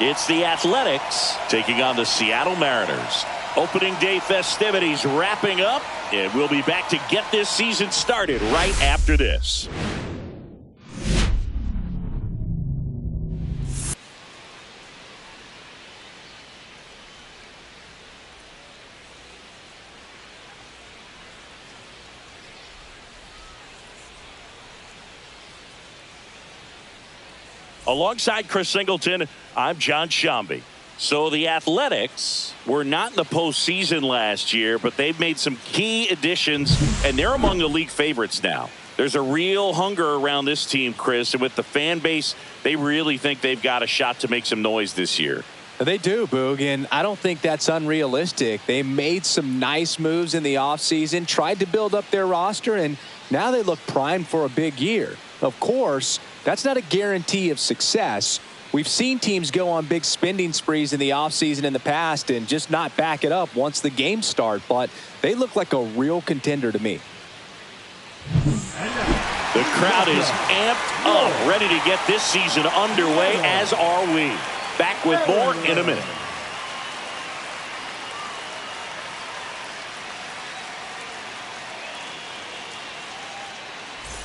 It's the Athletics taking on the Seattle Mariners. Opening day festivities wrapping up, and we'll be back to get this season started right after this. Alongside Chris Singleton, I'm John Shambi. So the Athletics were not in the postseason last year, but they've made some key additions, and they're among the league favorites now. There's a real hunger around this team, Chris, and with the fan base, they really think they've got a shot to make some noise this year. They do, Boog, and I don't think that's unrealistic. They made some nice moves in the offseason, tried to build up their roster, and now they look primed for a big year. Of course, that's not a guarantee of success. We've seen teams go on big spending sprees in the offseason in the past and just not back it up once the games start, but they look like a real contender to me. The crowd is amped up, ready to get this season underway, as are we. Back with more in a minute.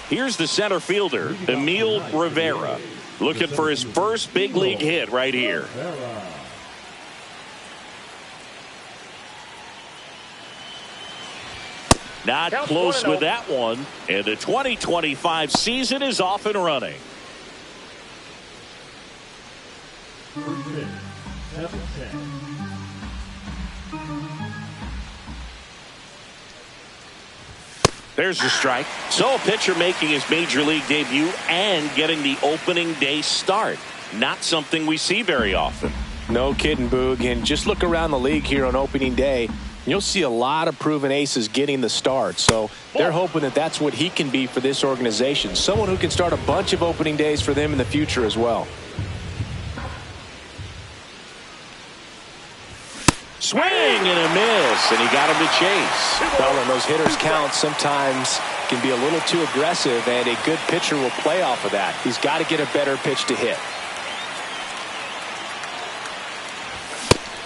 Here's the center fielder, Emil Rivera, looking for his first big league hit right here. Not close with that one, and the 2025 season is off and running. There's the strike. So a pitcher making his major league debut and getting the opening day start. Not something we see very often. No kidding, Boog. And just look around the league here on opening day. You'll see a lot of proven aces getting the start. So they're hoping that that's what he can be for this organization. Someone who can start a bunch of opening days for them in the future as well. Swing and a miss, and he got him to chase. Well, when those hitters count, sometimes can be a little too aggressive, and a good pitcher will play off of that. He's got to get a better pitch to hit.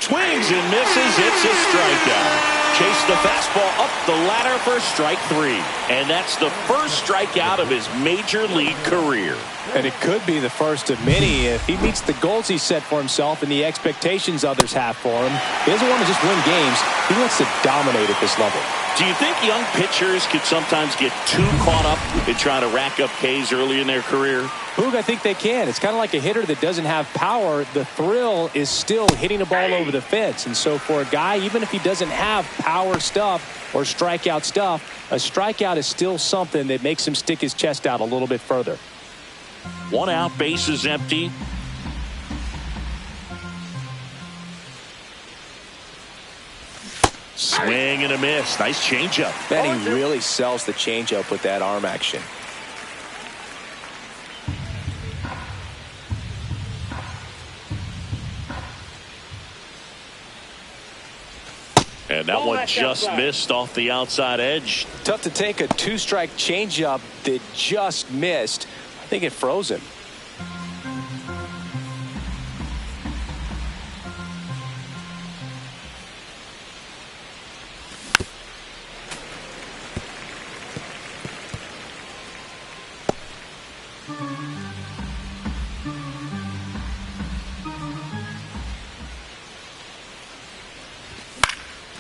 Swings and misses. It's a strikeout. Chase the fastball up the ladder for strike three. And that's the first strikeout of his major league career. And it could be the first of many if he meets the goals he set for himself and the expectations others have for him. He doesn't want to just win games. He wants to dominate at this level. Do you think young pitchers could sometimes get too caught up in trying to rack up Ks early in their career? Boog, I think they can. It's kind of like a hitter that doesn't have power. The thrill is still hitting a ball over the fence. And so for a guy, even if he doesn't have power stuff or strikeout stuff, a strikeout is still something that makes him stick his chest out a little bit further. One out, base is empty. Swing and a miss. Nice changeup. Benny really sells the changeup with that arm action. And that one just missed off the outside edge. Tough to take a two-strike changeup that just missed. I think it froze him.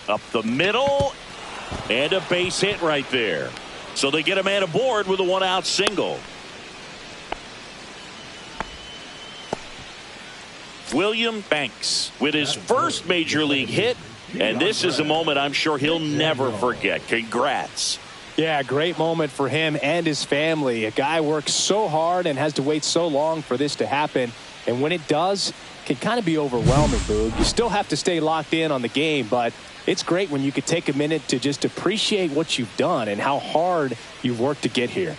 Up the middle, and a base hit right there. So they get a man aboard with a one-out single. William Banks with his first major league hit, and this is a moment I'm sure he'll never forget. Congrats. Yeah, great moment for him and his family. A guy works so hard and has to wait so long for this to happen, and when it does, it can kind of be overwhelming, Boog. You still have to stay locked in on the game, but it's great when you could take a minute to just appreciate what you've done and how hard you've worked to get here.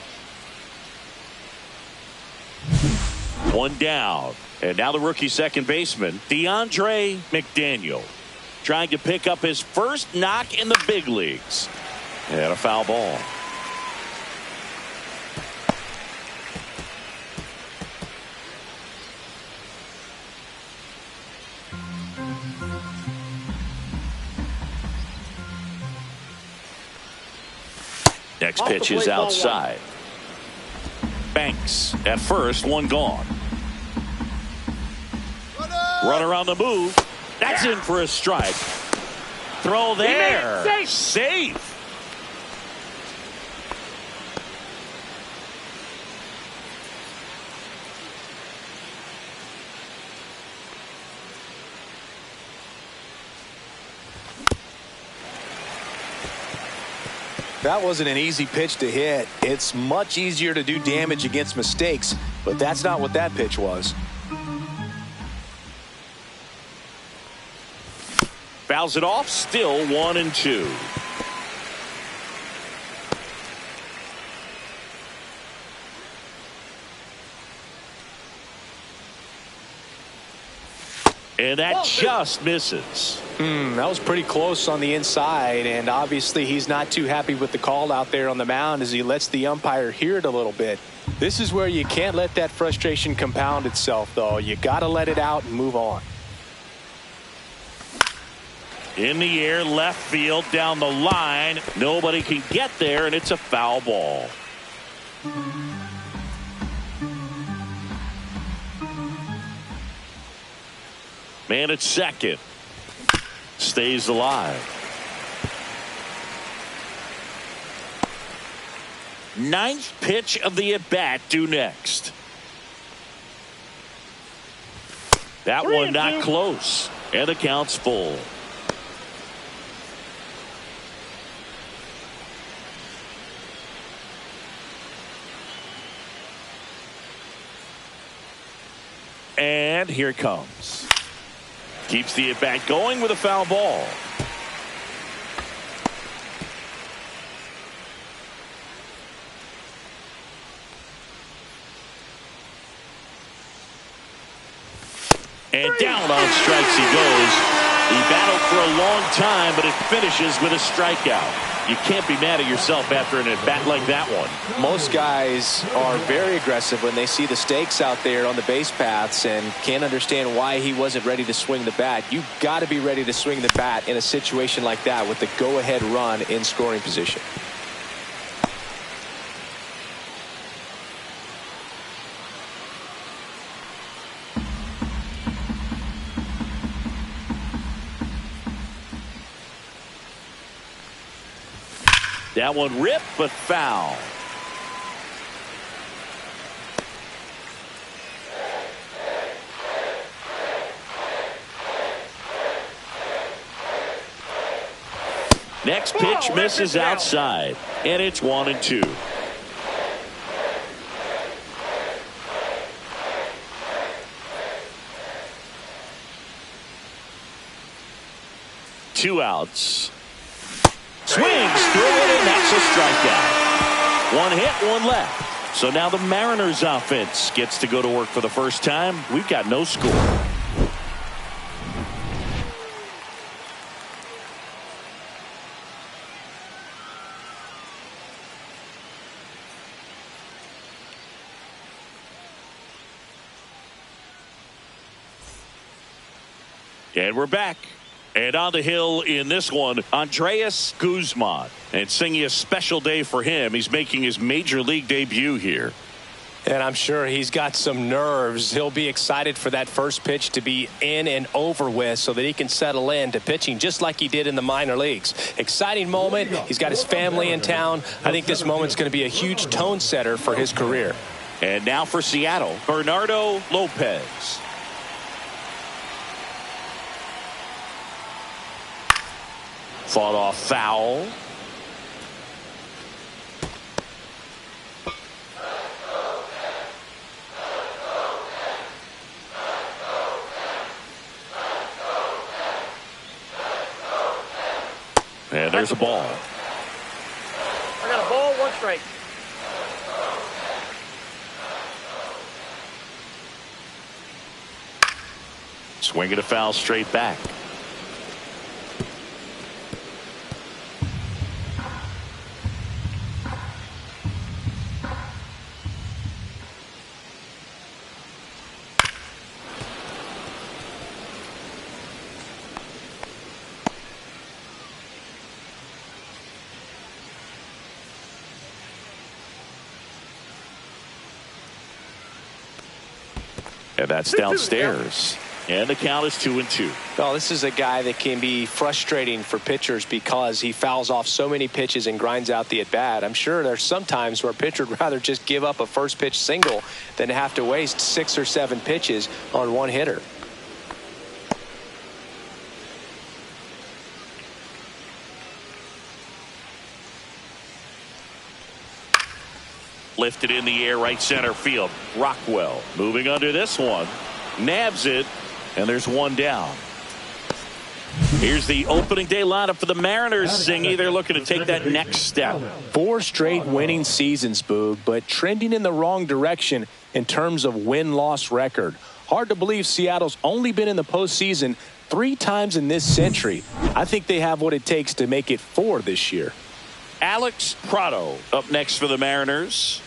One down. And now the rookie second baseman, DeAndre McDaniel, trying to pick up his first knock in the big leagues. And a foul ball. Next pitch is outside. Banks at first, one gone. Runner on the move. That's in for a strike. Throw there. Safe. That wasn't an easy pitch to hit. It's much easier to do damage against mistakes, but that's not what that pitch was. Fouls it off, still 1-2. And that just misses. That was pretty close on the inside, and obviously he's not too happy with the call out there on the mound as he lets the umpire hear it a little bit. This is where you can't let that frustration compound itself, though. You got to let it out and move on. In the air, left field, down the line. Nobody can get there, and it's a foul ball. Man at second. Stays alive. Ninth pitch of the at-bat due next. That one not close. And the count's full. And here it comes. Keeps the at-bat going with a foul ball. And down on strikes he goes. He battled for a long time, but it finishes with a strikeout. You can't be mad at yourself after an at-bat like that one. Most guys are very aggressive when they see the stakes out there on the base paths and can't understand why he wasn't ready to swing the bat. You've got to be ready to swing the bat in a situation like that with the go-ahead run in scoring position. That one ripped, but foul. Next pitch misses outside, and it's 1-2. Two outs. Swings through it, and that's a strikeout. One hit, one left. So now the Mariners offense gets to go to work for the first time. We've got no score. And we're back. And on the hill in this one, Andreas Guzman. And it's singing a special day for him. He's making his major league debut here. And I'm sure he's got some nerves. He'll be excited for that first pitch to be in and over with so that he can settle in to pitching just like he did in the minor leagues. Exciting moment. He's got his family in town. I think this moment's going to be a huge tone setter for his career. And now for Seattle, Bernardo Lopez. Fought off foul. And there's a ball. I got a ball, one strike. Swinging a foul straight back. And that's downstairs. And the count is 2-2. Well, this is a guy that can be frustrating for pitchers because he fouls off so many pitches and grinds out the at-bat. I'm sure there's some times where a pitcher would rather just give up a first pitch single than have to waste 6 or 7 pitches on one hitter. Lifted in the air, right center field. Rockwell moving under this one. Nabs it, and there's one down. Here's the opening day lineup for the Mariners, Singy. They're looking to take that next step. 4 straight winning seasons, Boog, but trending in the wrong direction in terms of win-loss record. Hard to believe Seattle's only been in the postseason 3 times in this century. I think they have what it takes to make it 4 this year. Alex Prado up next for the Mariners.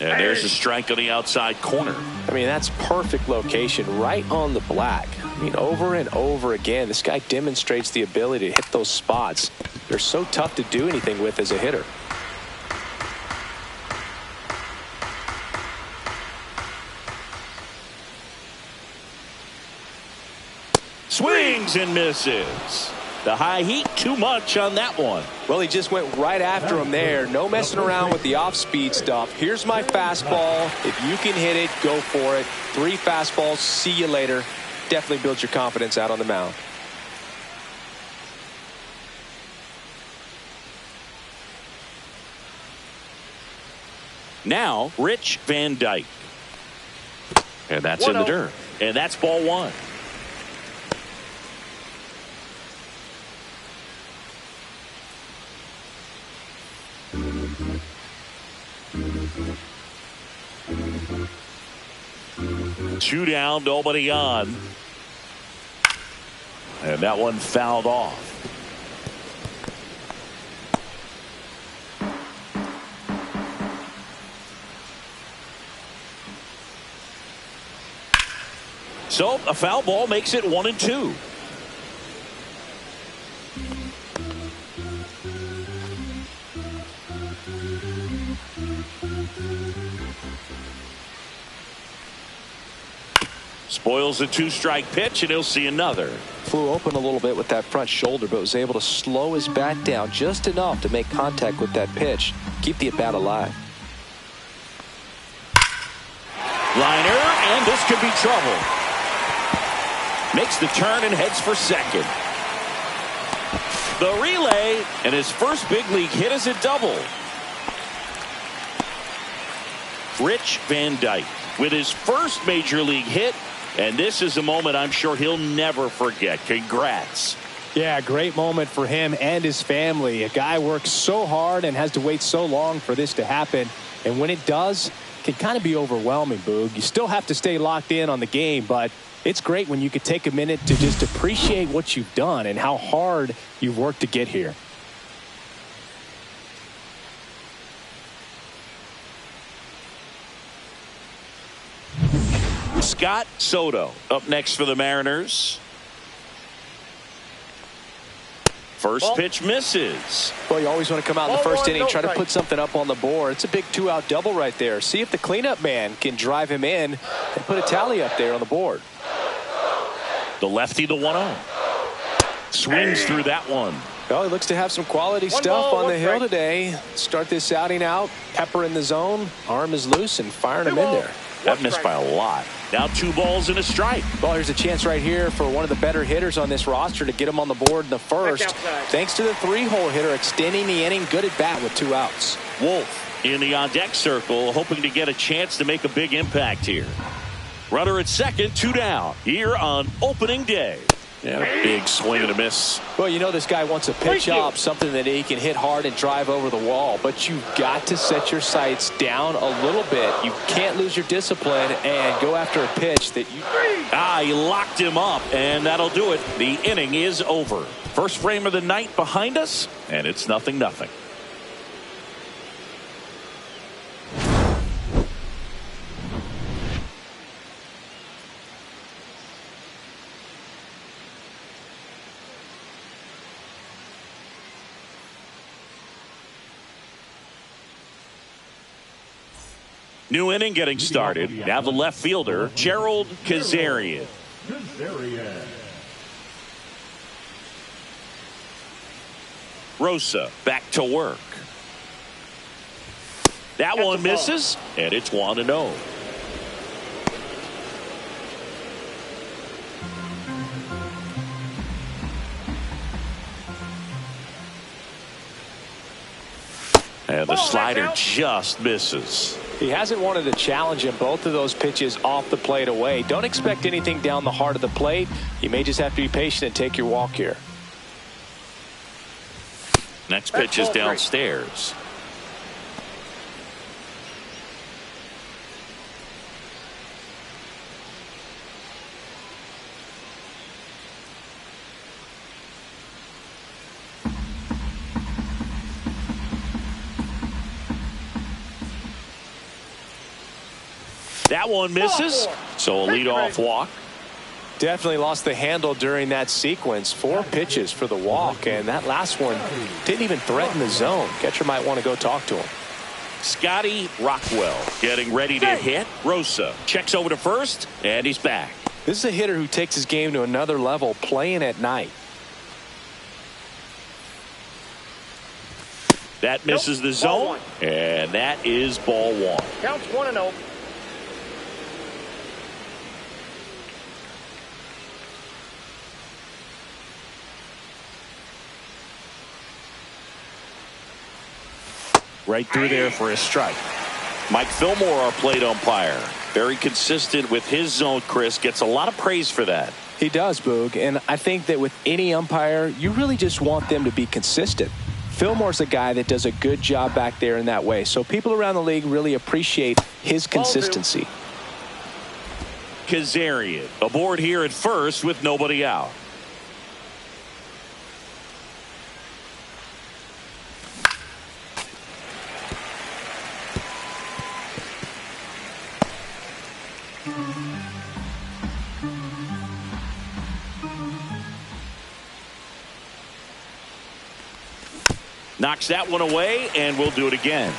And there's a strike on the outside corner. I mean, that's perfect location, right on the black. I mean, over and over again, this guy demonstrates the ability to hit those spots. They're so tough to do anything with as a hitter. Swings and misses. The high heat, too much on that one. Well, he just went right after him there. No messing around with the off-speed stuff. Here's my fastball. If you can hit it, go for it. 3 fastballs. See you later. Definitely builds your confidence out on the mound. Now, Rich Van Dyke. And that's in the dirt. And that's ball 1. Two down, nobody on. And that one fouled off. So a foul ball makes it 1-2. Spoils a 2-strike pitch, and he'll see another. Flew open a little bit with that front shoulder, but was able to slow his bat down just enough to make contact with that pitch. Keep the at-bat alive. Liner, and this could be trouble. Makes the turn and heads for second. The relay, and his first big league hit is a double. Rich Van Dyke with his first major league hit. And this is a moment I'm sure he'll never forget. Congrats. Yeah, great moment for him and his family. A guy works so hard and has to wait so long for this to happen. And when it does, it can kind of be overwhelming, Boog. You still have to stay locked in on the game, but it's great when you could take a minute to just appreciate what you've done and how hard you've worked to get here. Scott Soto up next for the Mariners. First pitch misses. Well, you always want to come out in the first inning, try to put something up on the board. It's a big 2-out double right there. See if the cleanup man can drive him in and put a tally up there on the board. The lefty, the 1-0. Swings through that one. Well, he looks to have some quality stuff on the hill today. Start this outing out, pepper in the zone, arm is loose, and firing him in there. That missed by a lot. Now 2 balls and a strike. Well, here's a chance right here for one of the better hitters on this roster to get him on the board in the first. Thanks to the 3-hole hitter extending the inning. Good at bat with 2 outs. Wolf in the on-deck circle, hoping to get a chance to make a big impact here. Runner at second, 2 down here on opening day. Yeah, big swing and a miss. Well, you know this guy wants a pitch up, something that he can hit hard and drive over the wall. But you've got to set your sights down a little bit. You can't lose your discipline and go after a pitch that you... He locked him up, and that'll do it. The inning is over. First frame of the night behind us, and it's 0-0. New inning getting started. Now the left fielder, Gerald Kazarian. Rosa back to work. That one misses, and it's 1-0. And the slider just misses. He hasn't wanted to challenge him. Both of those pitches off the plate away. Don't expect anything down the heart of the plate. You may just have to be patient and take your walk here. Next pitch is downstairs. That one misses, so a leadoff walk. Definitely lost the handle during that sequence. 4 pitches for the walk, and that last one didn't even threaten the zone. Catcher might want to go talk to him. Scotty Rockwell getting ready to hit. Rosa checks over to first, and he's back. This is a hitter who takes his game to another level, playing at night. That misses the zone, and that is ball 1. Counts 1-0. Right through there for a strike. Mike Fillmore, our plate umpire. Very consistent with his zone, Chris. Gets a lot of praise for that. He does, Boog. And I think that with any umpire, you really just want them to be consistent. Fillmore's a guy that does a good job back there in that way. So people around the league really appreciate his consistency. Kazarian aboard here at first with nobody out. Knocks that one away, and we'll do it again.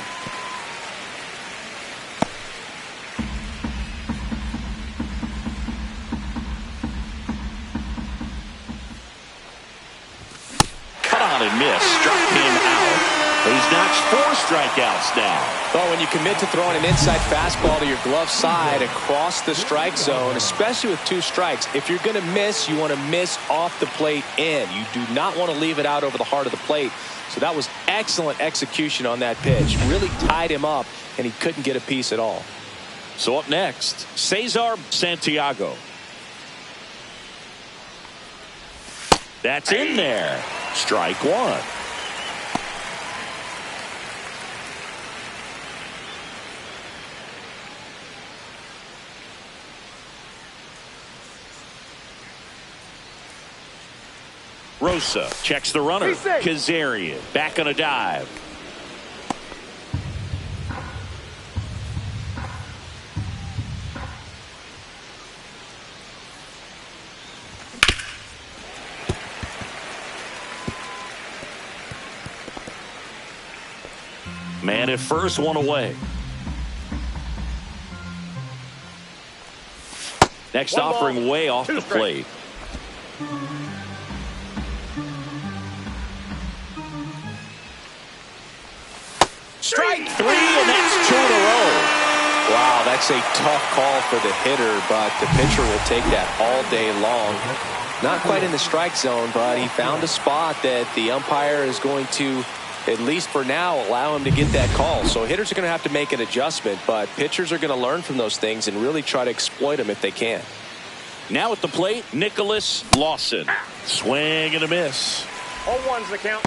Cut on and miss. Struck him out. He's notched 4 strikeouts now. Well, when you commit to throwing an inside fastball to your glove side across the strike zone, especially with 2 strikes, if you're going to miss, you want to miss off the plate in. You do not want to leave it out over the heart of the plate. So that was excellent execution on that pitch. Really tied him up, and he couldn't get a piece at all. So up next, Cesar Santiago. That's in there. Strike 1. Rosa checks the runner. Kazarian back on a dive. Man at first, one away. Next offering way off the plate. Strike 3, and that's 2 in a row. Wow, that's a tough call for the hitter, but the pitcher will take that all day long. Not quite in the strike zone, but he found a spot that the umpire is going to, at least for now, allow him to get that call. So hitters are going to have to make an adjustment, but pitchers are going to learn from those things and really try to exploit them if they can. Now at the plate, Nicholas Lawson. Swing and a miss. 0-1's the count.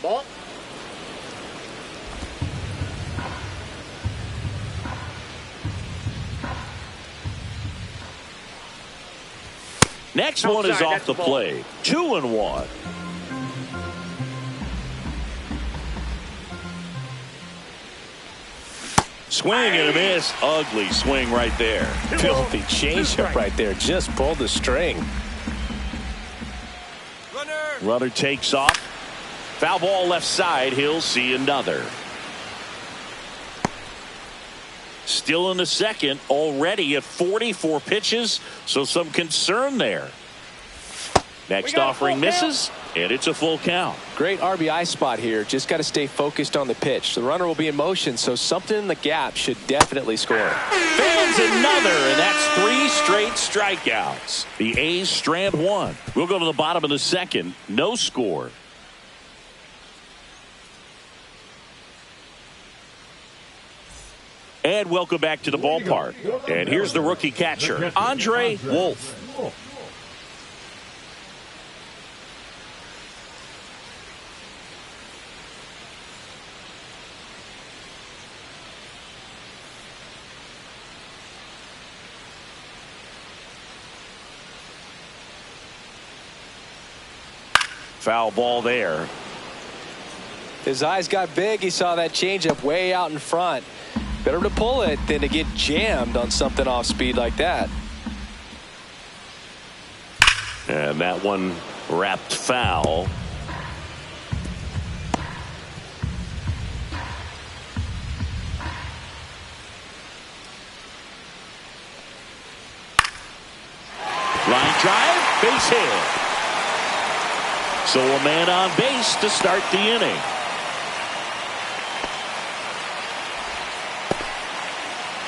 Ball. Next one is off the plate. 2-1. swing and a miss. Ugly swing right there. Filthy changeup right there. Just pulled the string. Runner takes off. Foul ball left side. He'll see another. Still in the second, already at 44 pitches, so some concern there. Next offering misses, and it's a full count. Great RBI spot here. Just got to stay focused on the pitch. The runner will be in motion, so something in the gap should definitely score. Fans another, and that's 3 straight strikeouts. The A's strand 1. We'll go to the bottom of the second. No score. And welcome back to the ballpark. And here's the rookie catcher, Andre Wolf. Foul ball there. His eyes got big. He saw that changeup way out in front. Better to pull it than to get jammed on something off speed like that. And that one wrapped foul. Line drive, base hit. So a man on base to start the inning.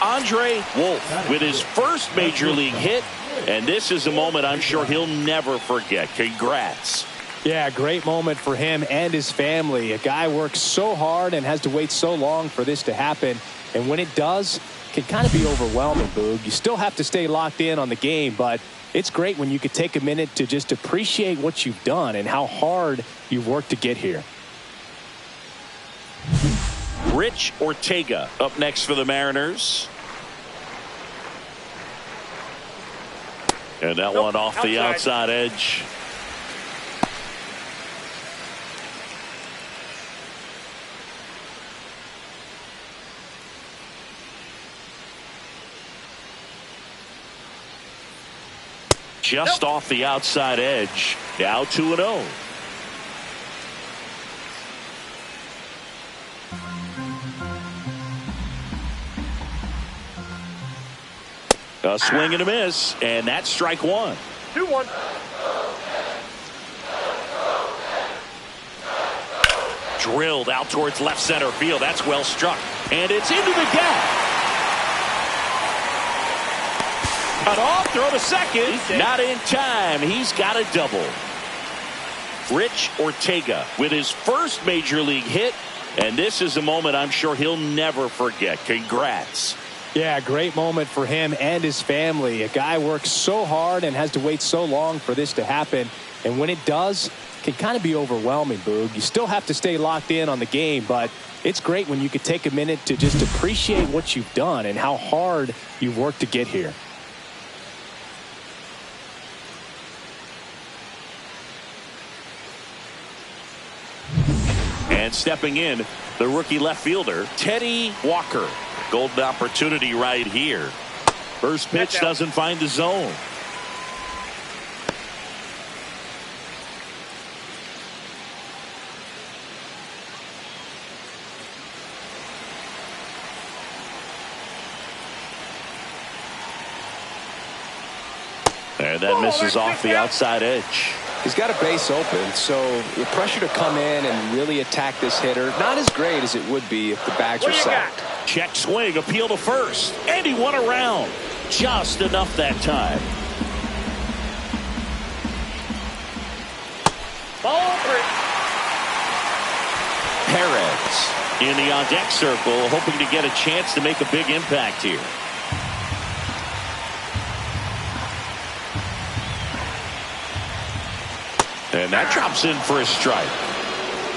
Andre Wolf with his first major league hit, and this is a moment I'm sure he'll never forget. Congrats. Yeah, great moment for him and his family. A guy works so hard and has to wait so long for this to happen, and when it does, it can kind of be overwhelming, Boog. You still have to stay locked in on the game, but it's great when you could take a minute to just appreciate what you've done and how hard you've worked to get here. Rich Ortega up next for the Mariners. And that one off the outside edge. Just off the outside edge. Now 2-0. A swing and a miss, and that's strike 1. 2-1. Drilled out towards left center field. That's well struck, and it's into the gap. Cut off, throw to second. Not in time. He's got a double. Rich Ortega with his first major league hit, and this is a moment I'm sure he'll never forget. Congrats. Yeah, great moment for him and his family. A guy works so hard and has to wait so long for this to happen. And when it does, it can kind of be overwhelming, Boog. You still have to stay locked in on the game, but it's great when you could take a minute to just appreciate what you've done and how hard you've worked to get here. And stepping in, the rookie left fielder, Teddy Walker. Golden opportunity right here. First pitch doesn't find the zone. And that misses off the outside edge. He's got a base open, so the pressure to come in and really attack this hitter, not as great as it would be if the bags were sacked. Check swing, appeal to first, and he won around. Just enough that time. Ball 3. Perez in the on-deck circle, hoping to get a chance to make a big impact here. And that drops in for a strike.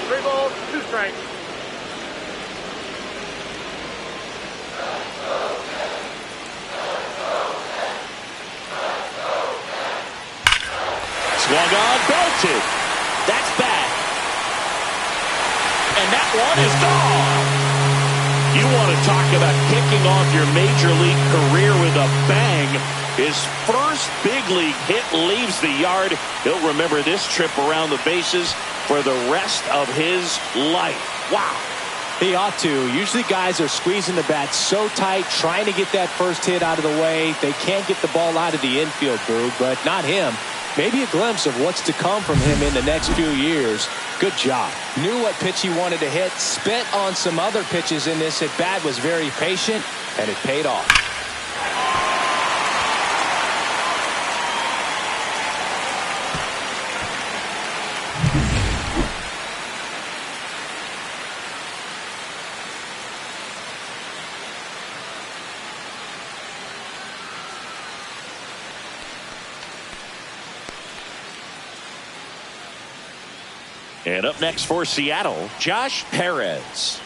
3 balls, 2 strikes. Swung on, belted. That's back. And that one is gone. You want to talk about kicking off your major league career with a bang. His first big league hit leaves the yard. He'll remember this trip around the bases for the rest of his life. Wow. He ought to. Usually guys are squeezing the bat so tight, trying to get that first hit out of the way. They can't get the ball out of the infield, Boog, but not him. Maybe a glimpse of what's to come from him in the next few years. Good job. Knew what pitch he wanted to hit, spit on some other pitches in this at bat, was very patient, and it paid off. And up next for Seattle, Josh Perez.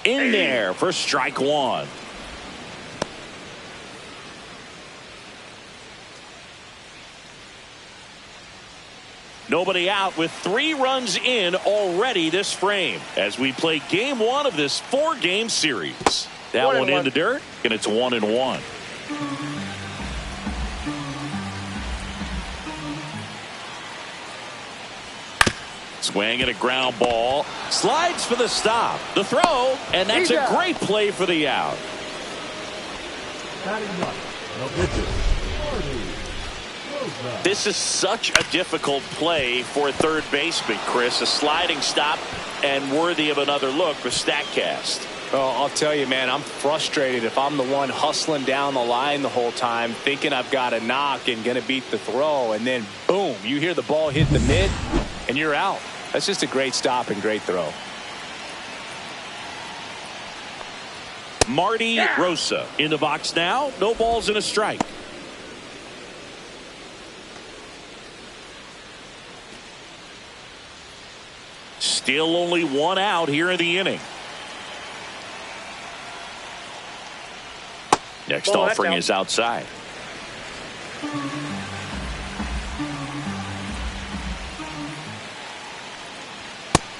In there for strike one. Nobody out with 3 runs in already this frame as we play game 1 of this 4-game series. That one in the dirt, and it's 1-1. Swing and a ground ball. Slides for the stop. The throw, and that's a great play for the out. This is such a difficult play for a third baseman, Chris. A sliding stop and worthy of another look for StatCast. Oh, I'll tell you, man, I'm frustrated if I'm the one hustling down the line the whole time, thinking I've got a knock and going to beat the throw, and then, boom, you hear the ball hit the mid, and you're out. That's just a great stop and great throw. Marty Rosa in the box now. No balls and a strike. Still only 1 out here in the inning. Next offering is outside.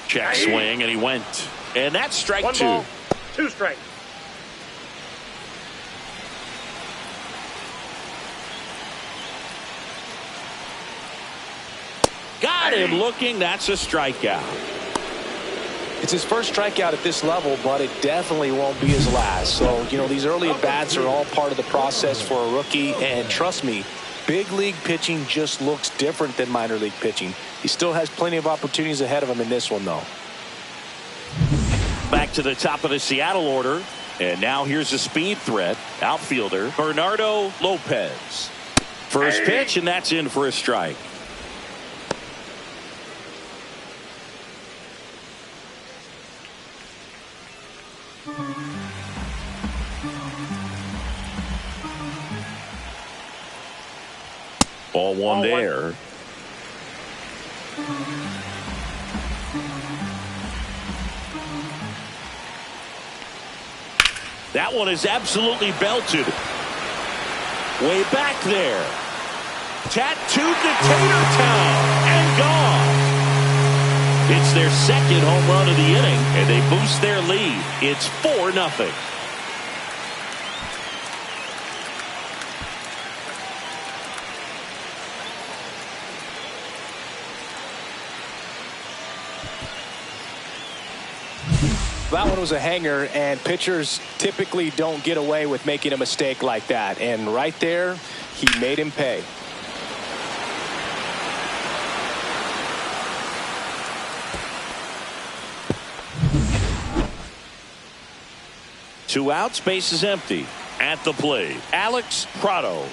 Check swing, and he went. And that's strike 2. 1 ball, 2 strikes. Got him looking. That's a strikeout. It's his first strikeout at this level, but it definitely won't be his last. So, you know, these early at-bats are all part of the process for a rookie. And trust me, big league pitching just looks different than minor league pitching. He still has plenty of opportunities ahead of him in this one, though. Back to the top of the Seattle order. And now here's a speed threat. Outfielder Bernardo Lopez. First pitch, and that's in for a strike. Ball one there. That one is absolutely belted. Way back there. Tattooed to Tatertown and gone. It's their second home run of the inning, and they boost their lead. It's 4-0. That one was a hanger, and pitchers typically don't get away with making a mistake like that. And right there, he made him pay. Two outs, base is empty. At the plate, Alex Prado.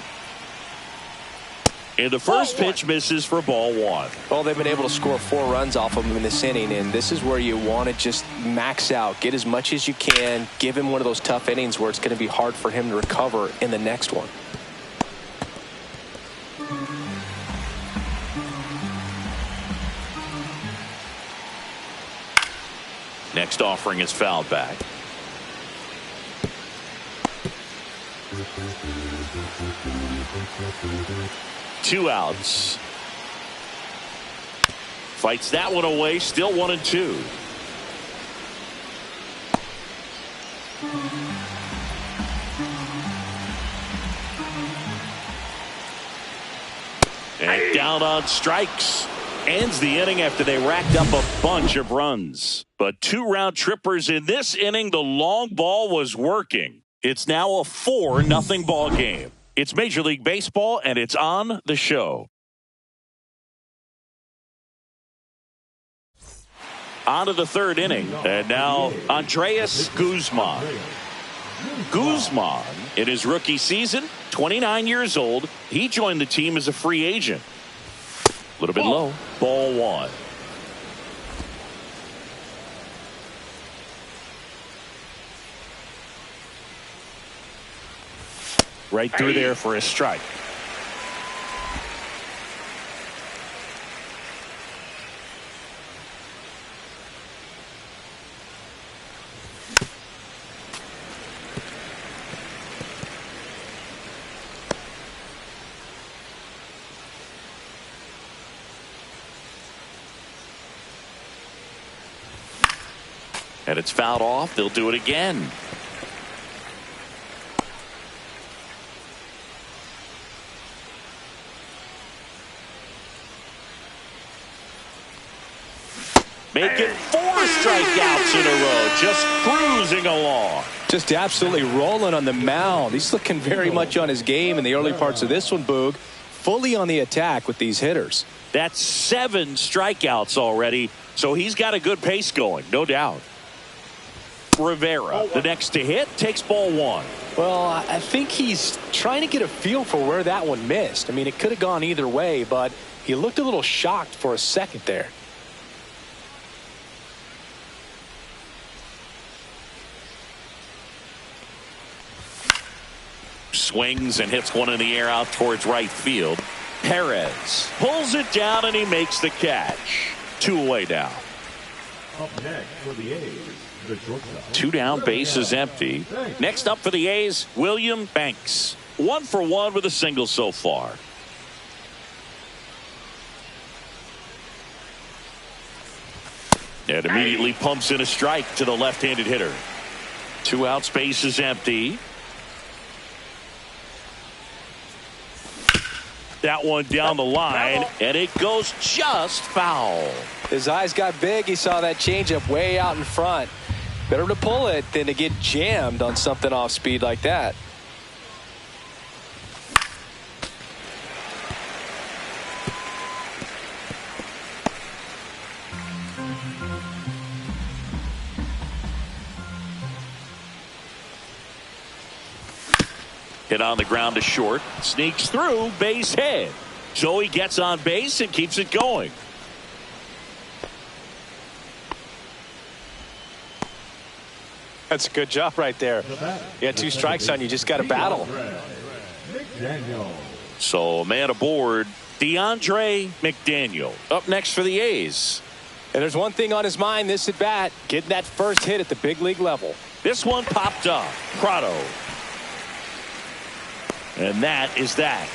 And the first pitch misses for ball 1. Well, they've been able to score 4 runs off of him in this inning, and this is where you want to just max out, get as much as you can, give him one of those tough innings where it's going to be hard for him to recover in the next one. Next offering is fouled back. Two outs. Fights that one away. Still 1-2. And down on strikes. Ends the inning after they racked up a bunch of runs. But 2 round trippers in this inning. The long ball was working. It's now a 4-0 ball game. It's Major League Baseball, and it's on the show. On to the third inning. And now Andrés Guzmán. Guzmán, in his rookie season, 29 years old. He joined the team as a free agent. A little bit low. Ball 1. Right through there for a strike. And it's fouled off. They'll do it again. Making 4 strikeouts in a row, just cruising along. Just absolutely rolling on the mound. He's looking very much on his game in the early parts of this one, Boog. Fully on the attack with these hitters. That's 7 strikeouts already, so he's got a good pace going, no doubt. Rivera, the next to hit, takes ball 1. Well, I think he's trying to get a feel for where that one missed. I mean, it could have gone either way, but he looked a little shocked for a second there. Swings and hits one in the air out towards right field. Perez pulls it down and he makes the catch. 2 away now. Up next for the A's, the shortstop. 2 down, bases empty. Next up for the A's, William Banks. 1 for 1 with a single so far. And immediately pumps in a strike to the left-handed hitter. 2 outs, bases empty. That one down the line, and it goes just foul. His eyes got big. He saw that changeup way out in front. Better to pull it than to get jammed on something off speed like that. Hit on the ground to short, sneaks through, base hit. So he gets on base and keeps it going. That's a good job right there. You got 2 strikes on you, just got to battle. So a man aboard, DeAndre McDaniel. Up next for the A's. And there's one thing on his mind this at bat, getting that first hit at the big league level. This one popped up. Prado. And that is that.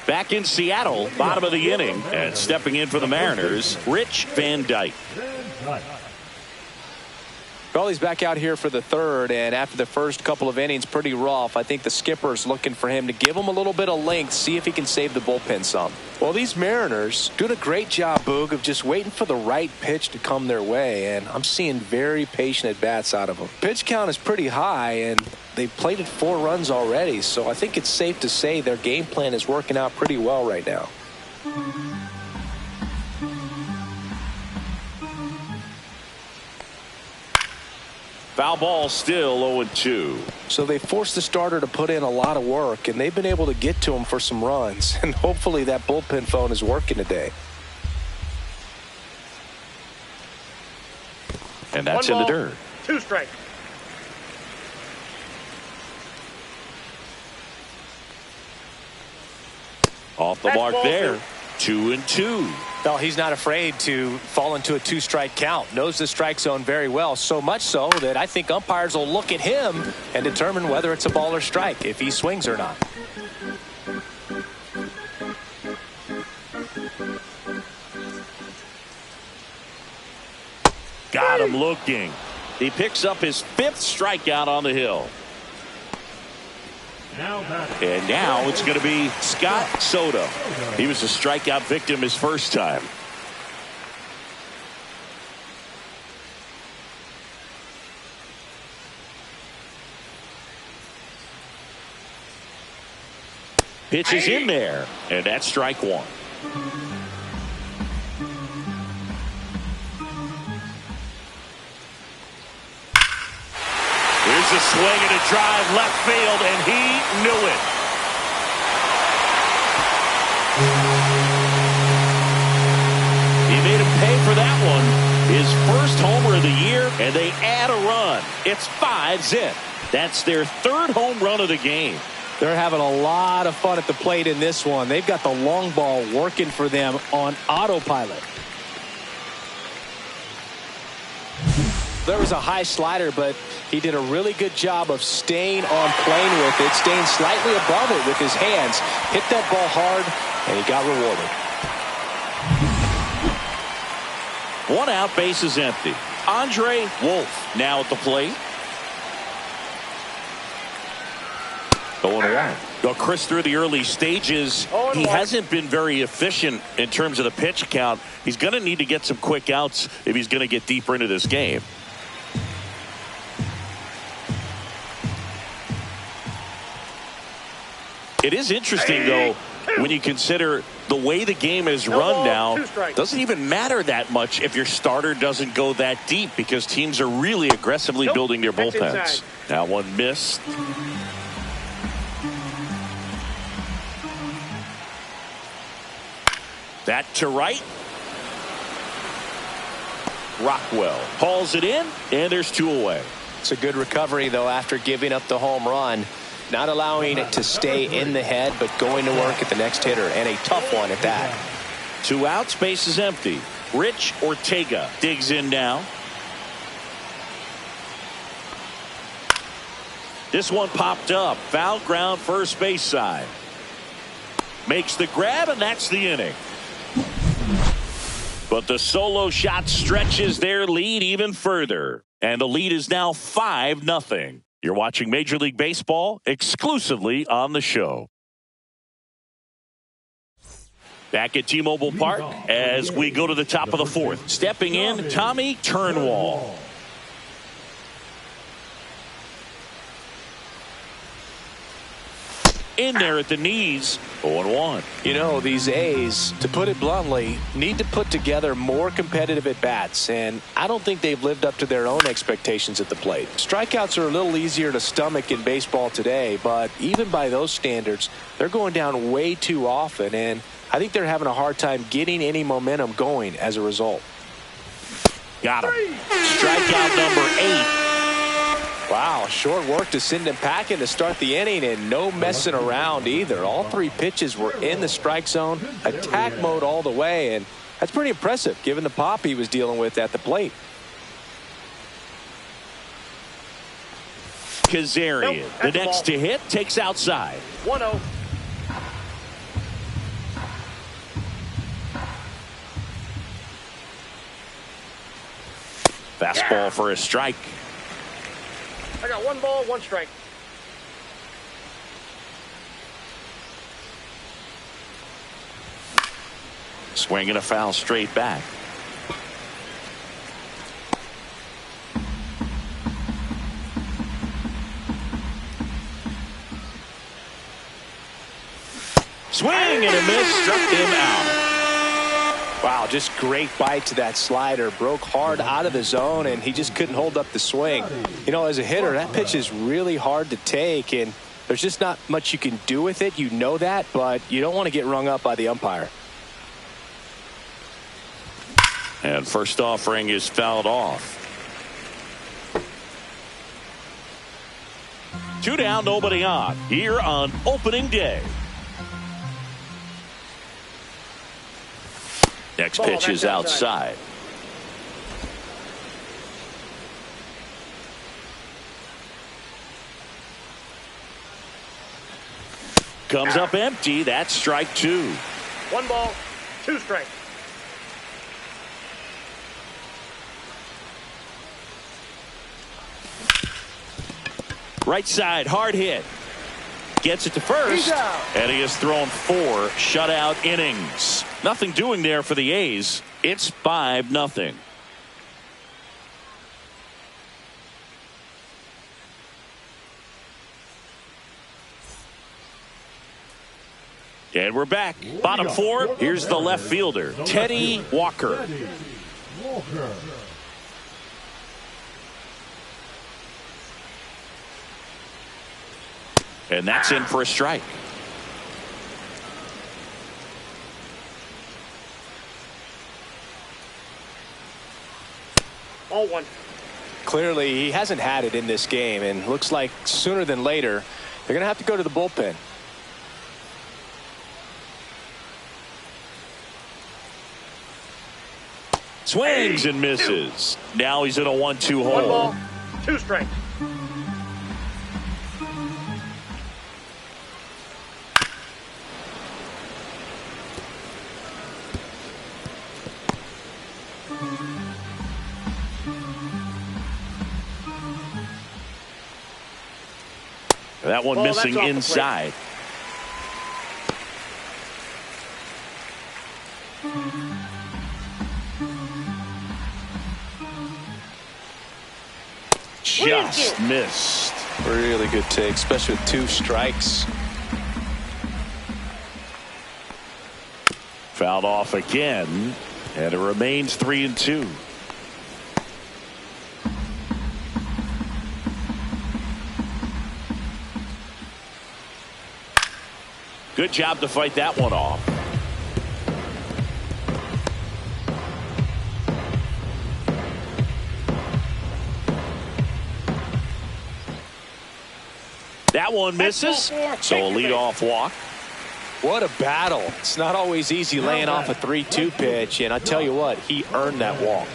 Back in Seattle, bottom of the inning, and stepping in for the Mariners, Rich Van Dyke. Well, he's back out here for the 3rd, and after the first couple of innings, pretty rough. I think the skipper's looking for him to give him a little bit of length, see if he can save the bullpen some. Well, these Mariners doing a great job, Boog, of just waiting for the right pitch to come their way, and I'm seeing very patient at-bats out of them. Pitch count is pretty high, and they've plated 4 runs already, so I think it's safe to say their game plan is working out pretty well right now. Foul ball, still 0-2. So they forced the starter to put in a lot of work, and they've been able to get to him for some runs. And hopefully that bullpen phone is working today. And that's 1 in the ball, dirt. 2 strikes. Off the mark there. 2-2. No, he's not afraid to fall into a 2-strike count. Knows the strike zone very well, so much so that I think umpires will look at him and determine whether it's a ball or strike, if he swings or not. Got him looking. He picks up his 5th strikeout on the hill. And now it's going to be Scott Soto. He was a strikeout victim his first time. Pitch is in there, and that's strike 1. Here's a swing and a drive left field, and he knew it. He made him pay for that one. His first homer of the year, and they add a run. It's 5-zip. That's their 3rd home run of the game. They're having a lot of fun at the plate in this one. They've got the long ball working for them on autopilot. There was a high slider, but he did a really good job of staying on plane with it, staying slightly above it with his hands. Hit that ball hard, and he got rewarded. 1 out, base is empty. Andre Wolf now at the plate. 0-1. Well, Chris, through the early stages, he hasn't been very efficient in terms of the pitch count. He's going to need to get some quick outs if he's going to get deeper into this game. It is interesting, though, when you consider the way the game is run now. Doesn't even matter that much if your starter doesn't go that deep, because teams are really aggressively building their bullpens. That one missed. That to right. Rockwell hauls it in, and there's 2 away. It's a good recovery, though, after giving up the home run. Not allowing it to stay in the head, but going to work at the next hitter, and a tough one at that. 2 outs, base is empty. Rich Ortega digs in now. This one popped up. Foul ground, first base side. Makes the grab, and that's the inning. But the solo shot stretches their lead even further. And the lead is now 5-0. You're watching Major League Baseball exclusively on the show. Back at T-Mobile Park as we go to the top of the 4th. Stepping in, Tommy Turnwall. In there at the knees, 0-1. You know, these A's, to put it bluntly, need to put together more competitive at-bats, and I don't think they've lived up to their own expectations at the plate. Strikeouts are a little easier to stomach in baseball today, but even by those standards, they're going down way too often, and I think they're having a hard time getting any momentum going as a result. Got him. Strikeout number 8. Wow, short work to send him packing to start the inning, and no messing around either. All 3 pitches were in the strike zone, attack mode all the way, and that's pretty impressive given the pop he was dealing with at the plate. Kazarian, the next to hit, takes outside. 1-0. Fastball for a strike. I got 1 ball, 1 strike. Swing and a foul straight back. Swing and a miss, struck him out. Wow, just great bite to that slider. Broke hard out of the zone, and he just couldn't hold up the swing. You know, as a hitter, that pitch is really hard to take, and there's just not much you can do with it. You know that, but you don't want to get rung up by the umpire. And first offering is fouled off. 2 down, nobody on here on opening day. Next pitch is outside. Comes up empty. That's strike 2. 1 ball, 2 strikes. Right side, hard hit. Gets it to first, and he has thrown 4 shutout innings. Nothing doing there for the A's. It's 5-0. And we're back. Bottom 4. Here's the left fielder, Teddy Walker. And that's in for a strike. All 1. Clearly, he hasn't had it in this game, and looks like sooner than later, they're going to have to go to the bullpen. Swings and misses. Now he's in a 1-2 hole. One ball, 2 strikes. That one missing inside. Just missed. Really good take, especially with 2 strikes. Fouled off again, and it remains 3-2. Good job to fight that one off. That one misses, so a leadoff walk. What a battle. It's not always easy laying off a 3-2 pitch, and I tell you what, he earned that walk.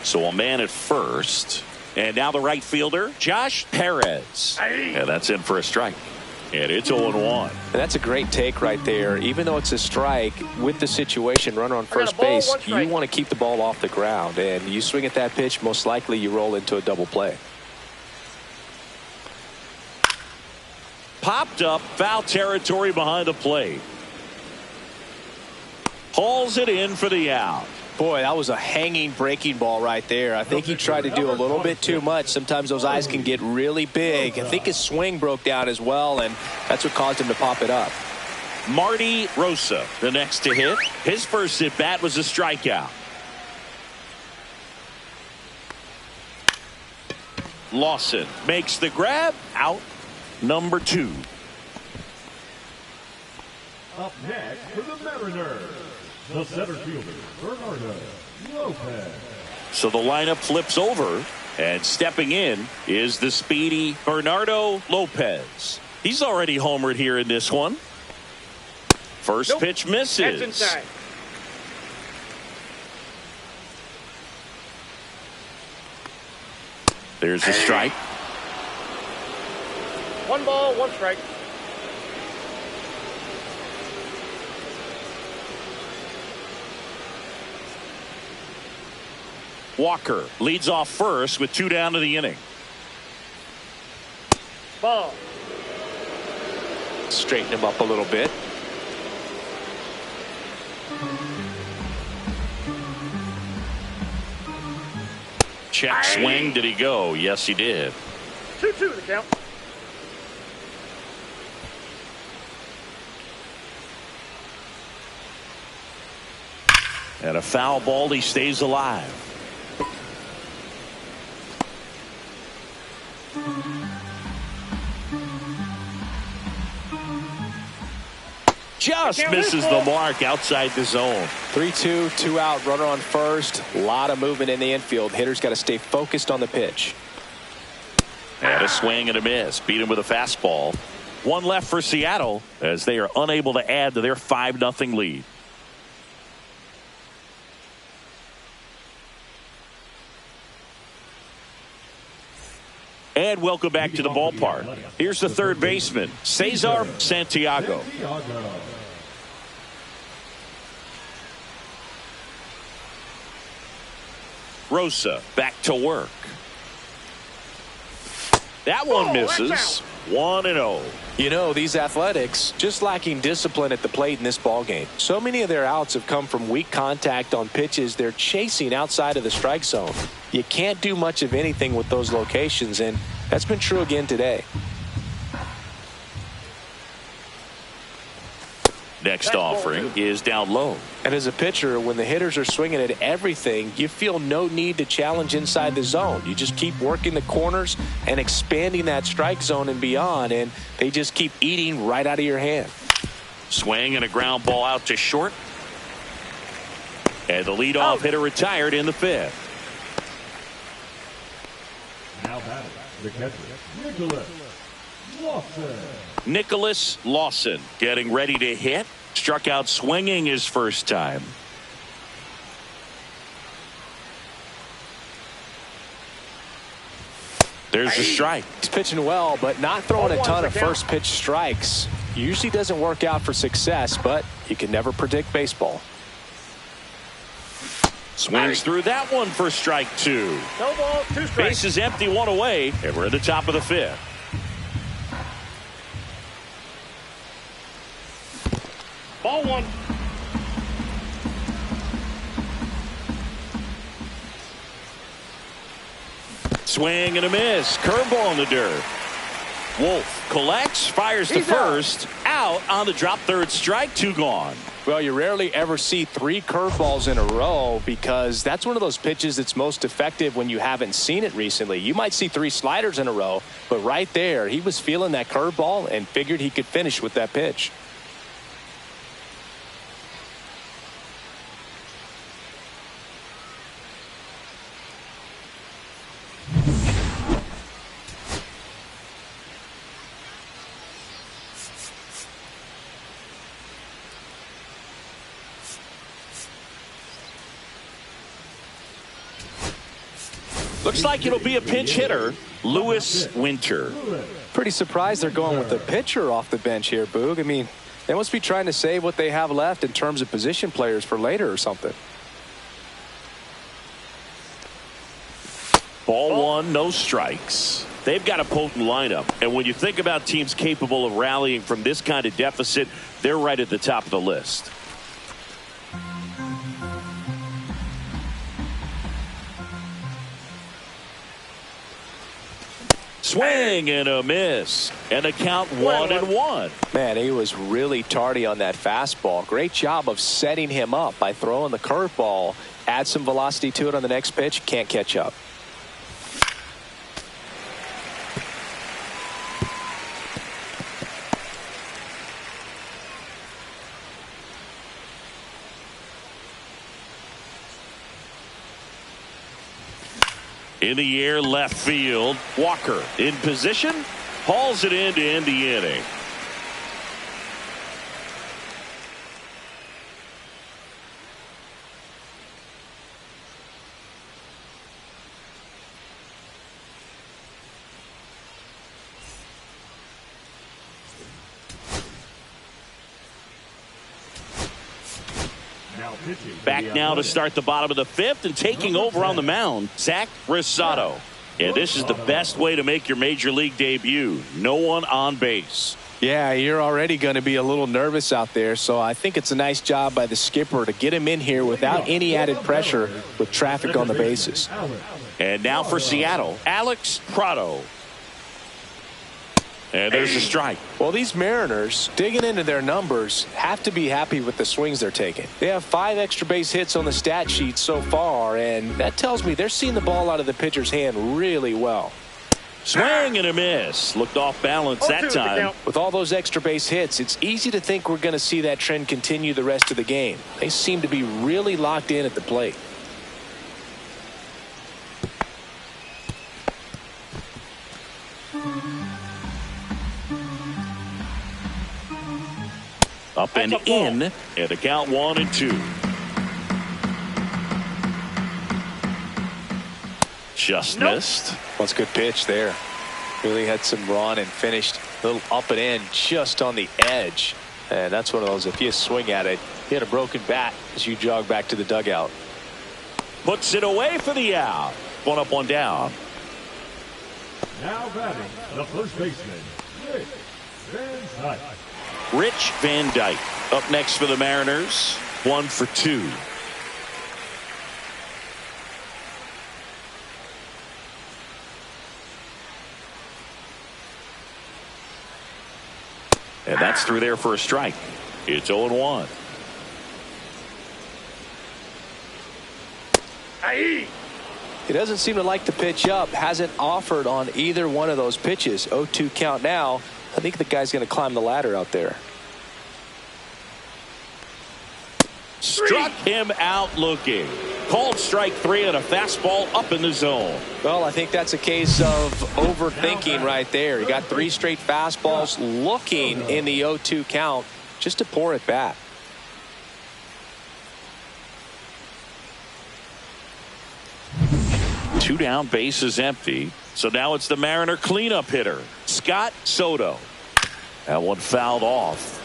So a man at first, and now the right fielder, Josh Perez. And that's in for a strike. And it's 0-1. And that's a great take right there. Even though it's a strike, with the situation, runner on first base, you want to keep the ball off the ground. And you swing at that pitch, most likely you roll into a double play. Popped up, foul territory behind the plate. Hauls it in for the out. Boy, that was a hanging breaking ball right there. I think he tried to do a little bit too much. Sometimes those eyes can get really big. I think his swing broke down as well, and that's what caused him to pop it up. Marty Rosa, the next to hit. His first at bat was a strikeout. Lawson makes the grab. Out number 2. Up next for the Mariners, the center fielder, Bernardo Lopez. So the lineup flips over, and stepping in is the speedy Bernardo Lopez. He's already homered here in this one. First pitch misses. That's inside. There's a strike. 1 ball, 1 strike. Walker leads off first with 2 down to the inning. Ball. Straighten him up a little bit. Check swing. Did he go? Yes, he did. 2-2 the count. And a foul ball. He stays alive. Just misses the mark outside the zone. 3-2, 2 out, runner on first. A lot of movement in the infield. Hitter's got to stay focused on the pitch. And a swing and a miss. Beat him with a fastball. 1 left for Seattle as they are unable to add to their 5-0 lead. And welcome back to the ballpark. Here's the third baseman, Cesar Santiago. Rosa back to work. That one misses. 1-0. You know, these Athletics just lacking discipline at the plate in this ballgame. So many of their outs have come from weak contact on pitches they're chasing outside of the strike zone. You can't do much of anything with those locations, and that's been true again today. Next offering is down low. And as a pitcher, when the hitters are swinging at everything, you feel no need to challenge inside the zone. You just keep working the corners and expanding that strike zone and beyond, and they just keep eating right out of your hand. Swing and a ground ball out to short. And the leadoff hitter retired in the 5th. Now batting, the catcher, Nicholas Lawson. Nicholas Lawson getting ready to hit. Struck out swinging his first time. There's a strike. He's pitching well, but not throwing a ton of first pitch strikes. Usually doesn't work out for success, but you can never predict baseball. Swings through that one for strike 2. No ball, 2 strikes. Base is empty, 1 away, and we're at the top of the 5th. Ball 1. Swing and a miss. Curveball in the dirt. Wolf collects, fires to first. Out on the drop, third strike, 2 gone. Well, you rarely ever see 3 curveballs in a row because that's one of those pitches that's most effective when you haven't seen it recently. You might see 3 sliders in a row, but right there, he was feeling that curveball and figured he could finish with that pitch. Looks like it'll be a pinch hitter, Lewis Winter. Pretty surprised they're going with the pitcher off the bench here, Boog. I mean, they must be trying to save what they have left in terms of position players for later or something. Ball 1, no strikes. They've got a potent lineup, and when you think about teams capable of rallying from this kind of deficit, they're right at the top of the list. Swing and a miss, and a count 1-1. Man, he was really tardy on that fastball. Great job of setting him up by throwing the curveball. Add some velocity to it on the next pitch. Can't catch up. In the air, left field. Walker in position, hauls it in to end the inning. Back now to start the bottom of the 5th, and taking over on the mound, Zach Rosado. And this is the best way to make your major league debut. No one on base. Yeah, you're already going to be a little nervous out there, so I think it's a nice job by the skipper to get him in here without any added pressure with traffic on the bases. And now for Seattle, Alex Prado. And there's a strike. Well, these Mariners, digging into their numbers, have to be happy with the swings they're taking. They have 5 extra base hits on the stat sheet so far, and that tells me they're seeing the ball out of the pitcher's hand really well. Swing and a miss. Looked off balance that time. With all those extra base hits, it's easy to think we're going to see that trend continue the rest of the game. They seem to be really locked in at the plate. Up and in, and the count 1-2. Just missed. That's a good pitch there. Really had some run and finished a little up and in just on the edge. And that's one of those, if you swing at it, you hit a broken bat as you jog back to the dugout. Puts it away for the out. 1 up, 1 down. Now batting, the first baseman, Rich Van Dyke. Rich Van Dyke up next for the Mariners. 1 for 2. And that's through there for a strike. It's 0-1. He doesn't seem to like the pitch up. Hasn't offered on either one of those pitches. 0-2 count now. I think the guy's going to climb the ladder out there. Struck him out looking. Called strike 3 on a fastball up in the zone. Well, I think that's a case of overthinking right there. He got 3 straight fastballs looking in the 0-2 count just to pour it back. down, bases empty. So now it's the Mariner cleanup hitter, Scott Soto. That one fouled off.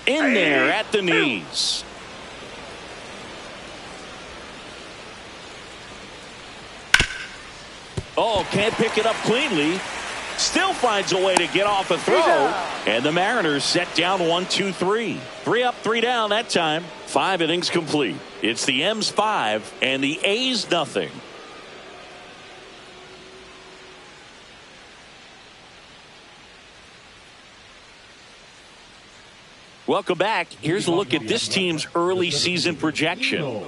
In there at the knees. Oh, can't pick it up cleanly. Still finds a way to get off a throw. And the Mariners set down 1-2-3. 3 up, 3 down that time. 5 innings complete. It's the M's 5 and the A's nothing. Welcome back. Here's a look at this team's early season projection.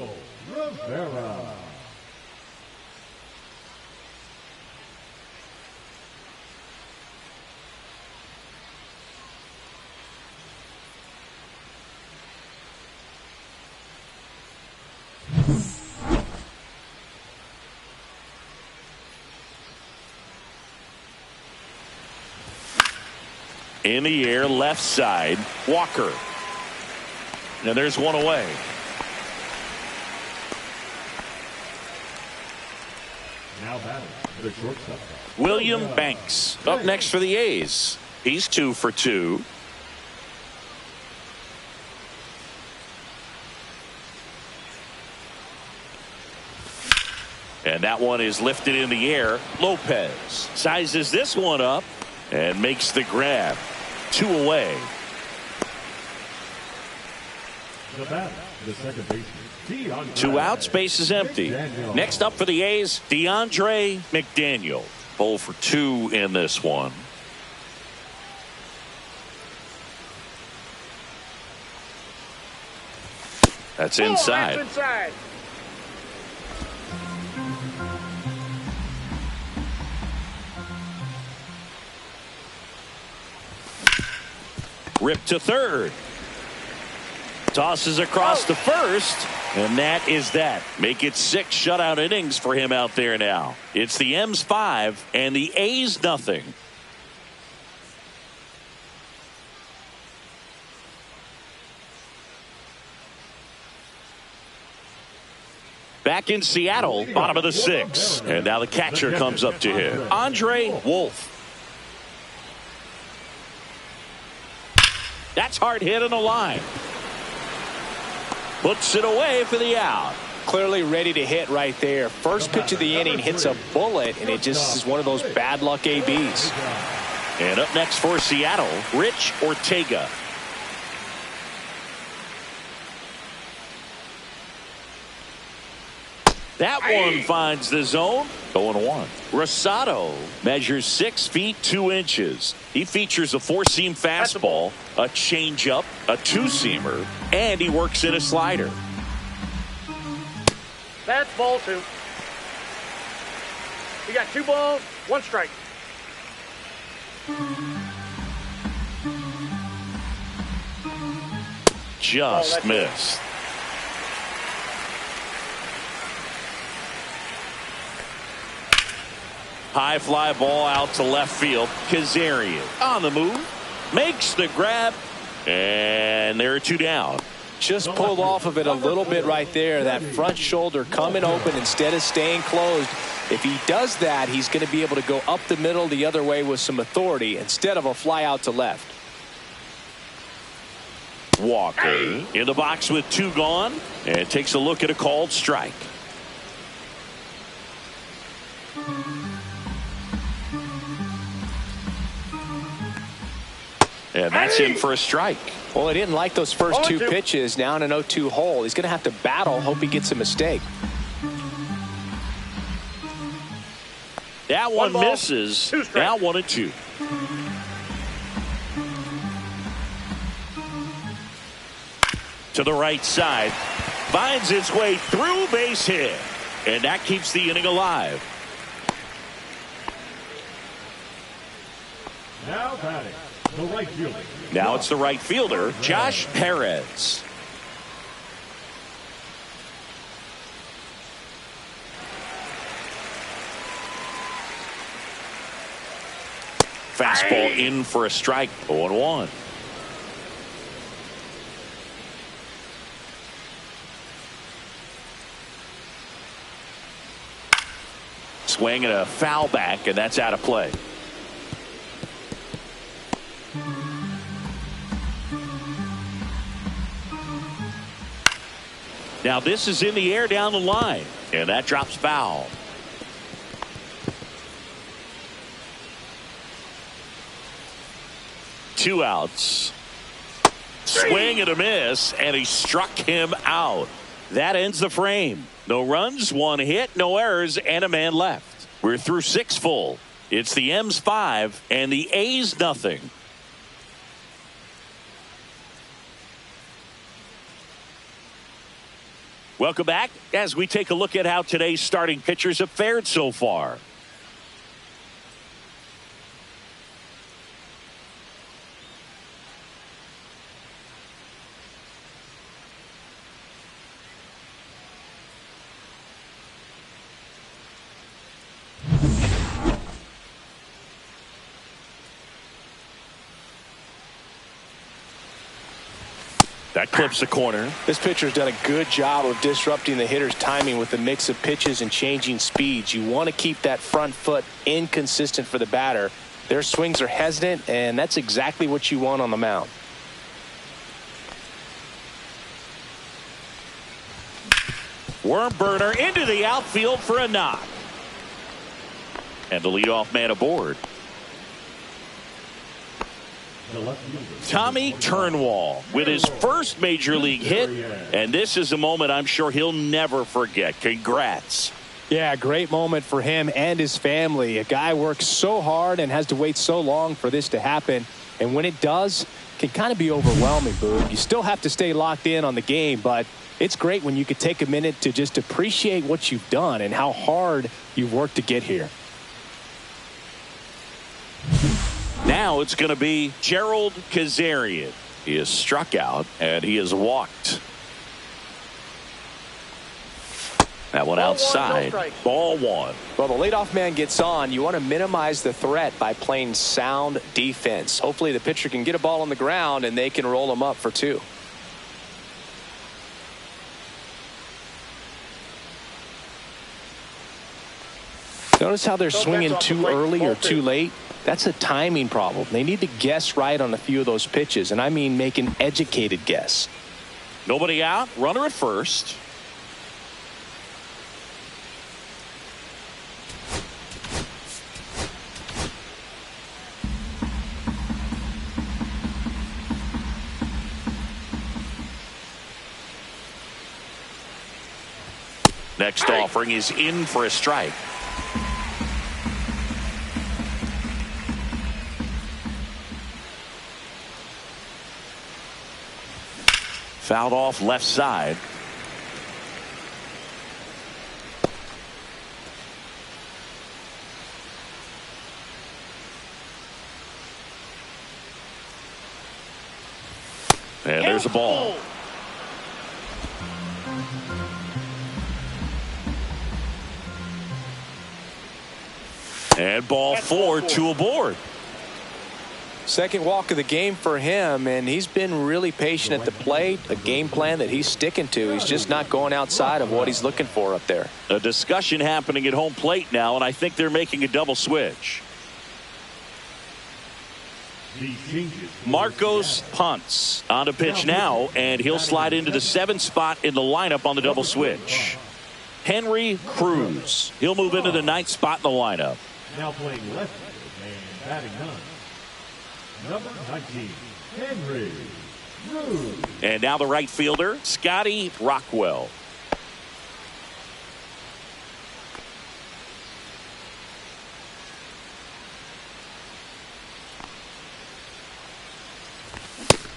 In the air, left side, Walker. Now there's one away. Now batting, the shortstop. William Banks up next for the A's. He's 2 for 2. And that one is lifted in the air. Lopez sizes this one up and makes the grab. 2 away. The batter, the second baseman. 2 outs, base is empty. Next up for the A's, DeAndre McDaniel. 0 for 2 in this one. That's inside. That's inside. Ripped to third. Tosses across to first. And that is that. Make it 6 shutout innings for him out there now. It's the M's 5 and the A's nothing. Back in Seattle, bottom of the 6th. And now the catcher comes up to him. Andre Wolf. That's hard hit in the line. Puts it away for the out. Clearly ready to hit right there. First pitch of the inning hits a bullet, and it just is one of those bad luck ABs. And up next for Seattle, Rich Ortega. That one finds the zone. 0-1. Rosado measures 6 feet 2 inches. He features a 4-seam fastball, a changeup, a 2-seamer, and he works in a slider. That's ball 2. We got 2 balls, 1 strike. Just missed. High fly ball out to left field. Kazarian on the move. Makes the grab. And there are 2 down. Just pulled off of it a little bit right there. That front shoulder coming open instead of staying closed. If he does that, he's going to be able to go up the middle the other way with some authority instead of a fly out to left. Walker in the box with 2 gone. And takes a look at a called strike. And that's in for a strike. Well, he didn't like those first 2 pitches. Now in an 0-2 hole. He's going to have to battle. Hope he gets a mistake. That one misses. Now 1-2. To the right side. Finds its way through, base hit. And that keeps the inning alive. Now batting, the right fielder. Now it's the right fielder, Josh Perez. Fastball in for a strike. 0-1. Swing and a foul back, and that's out of play. Now this is in the air down the line, and that drops foul. Two outs. Swing and a miss, and he struck him out. That ends the frame. No runs, one hit, no errors, and a man left. We're through 6 full. It's the M's 5 and the A's nothing. Welcome back as we take a look at how today's starting pitchers have fared so far. That clips the corner. This pitcher's done a good job of disrupting the hitter's timing with the mix of pitches and changing speeds. You want to keep that front foot inconsistent for the batter. Their swings are hesitant, and that's exactly what you want on the mound. Worm burner into the outfield for a knock. And the leadoff man aboard. Tommy Turnwall with his first major league hit, and this is a moment I'm sure he'll never forget. Congrats. Yeah, great moment for him and his family. A guy works so hard and has to wait so long for this to happen, and when it does, it can kind of be overwhelming, Boog. You still have to stay locked in on the game, but it's great when you could take a minute to just appreciate what you've done and how hard you've worked to get here. Now it's going to be Gerald Kazarian. He is struck out and he is walked. That one outside. Ball one. Well, the leadoff man gets on. You want to minimize the threat by playing sound defense. Hopefully the pitcher can get a ball on the ground and they can roll him up for 2. Notice how they're swinging too early or too late. That's a timing problem. They need to guess right on a few of those pitches, and I mean make an educated guess. Nobody out. Runner at first. Next offering is in for a strike. Fouled off left side. And there's a ball. And ball 4, 2 aboard. Second walk of the game for him, and he's been really patient at the plate. A game plan that he's sticking to. He's just not going outside of what he's looking for up there. A discussion happening at home plate now, and I think they're making a double switch. Marcos Ponce on a pitch now, and he'll slide into the 7th spot in the lineup on the double switch. Henry Cruz. He'll move into the 9th spot in the lineup. Now playing left and batting 9. Number 19, Henry Cruz. And now the right fielder, Scotty Rockwell.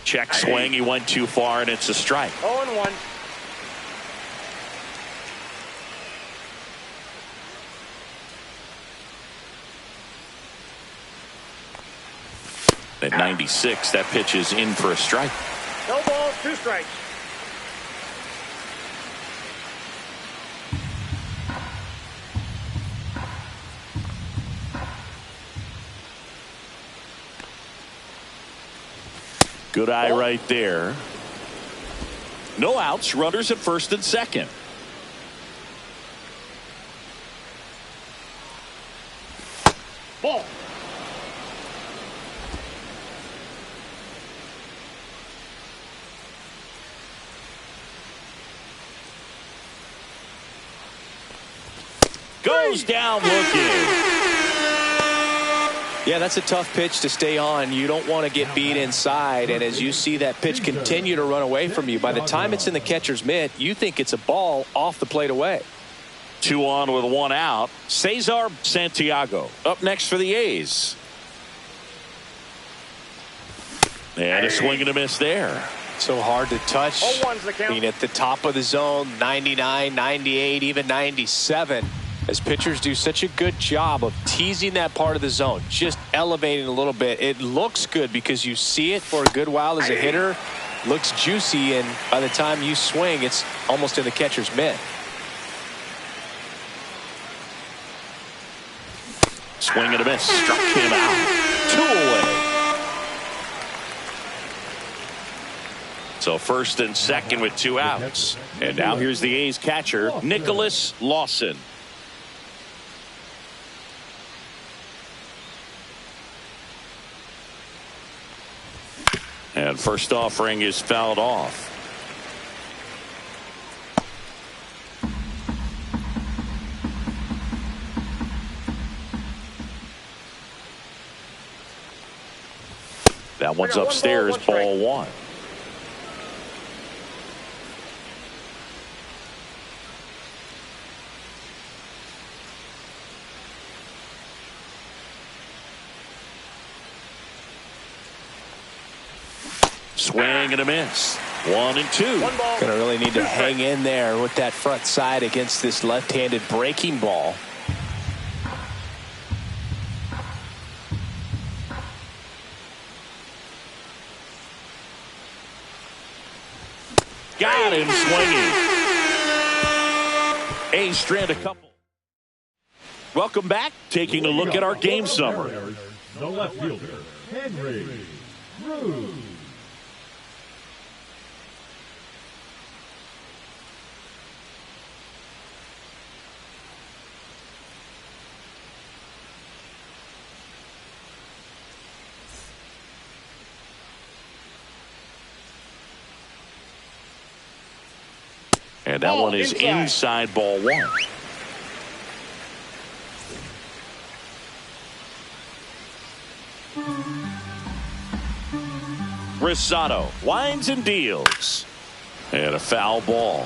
Check swing. He went too far, and it's a strike. 0-1. At 96, that pitch is in for a strike. No balls, 2 strikes. Good eye right there. No outs, runners at first and second. Ball. Goes down looking. Yeah, that's a tough pitch to stay on. You don't want to get beat inside, and as you see that pitch continue to run away from you, by the time it's in the catcher's mitt, you think it's a ball off the plate away. 2 on with 1 out. Cesar Santiago up next for the A's. And a swing and a miss there. So hard to touch. 0-1's the count. I mean, at the top of the zone, 99, 98, even 97. As pitchers do such a good job of teasing that part of the zone, just elevating a little bit. It looks good because you see it for a good while as a hitter. Looks juicy, and by the time you swing, it's almost in the catcher's mitt. Swing and a miss. Struck him out. 2 away. So first and second with 2 outs. And now here's the A's catcher, Nicholas Lawson. And first offering is fouled off. That one's upstairs, ball 1. Swing and a miss. 1 and 2. Gonna really need to hang in there with that front side against this left-handed breaking ball. Got him swinging. A's strand a couple. Welcome back. Taking a look at our game summary. The left fielder, Henry Cruz. And that one is inside ball 1. Rosado winds and deals. And a foul ball.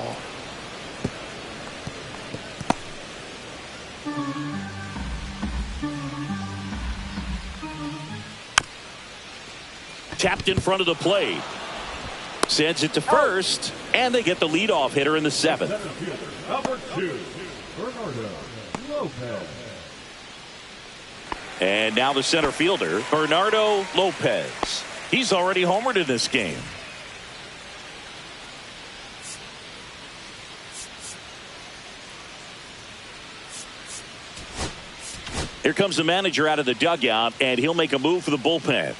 Tapped in front of the plate. Sends it to first, and they get the leadoff hitter in the 7th. Number 2, Bernardo Lopez. And now the center fielder, Bernardo Lopez. He's already homered in this game. Here comes the manager out of the dugout, and he'll make a move for the bullpen.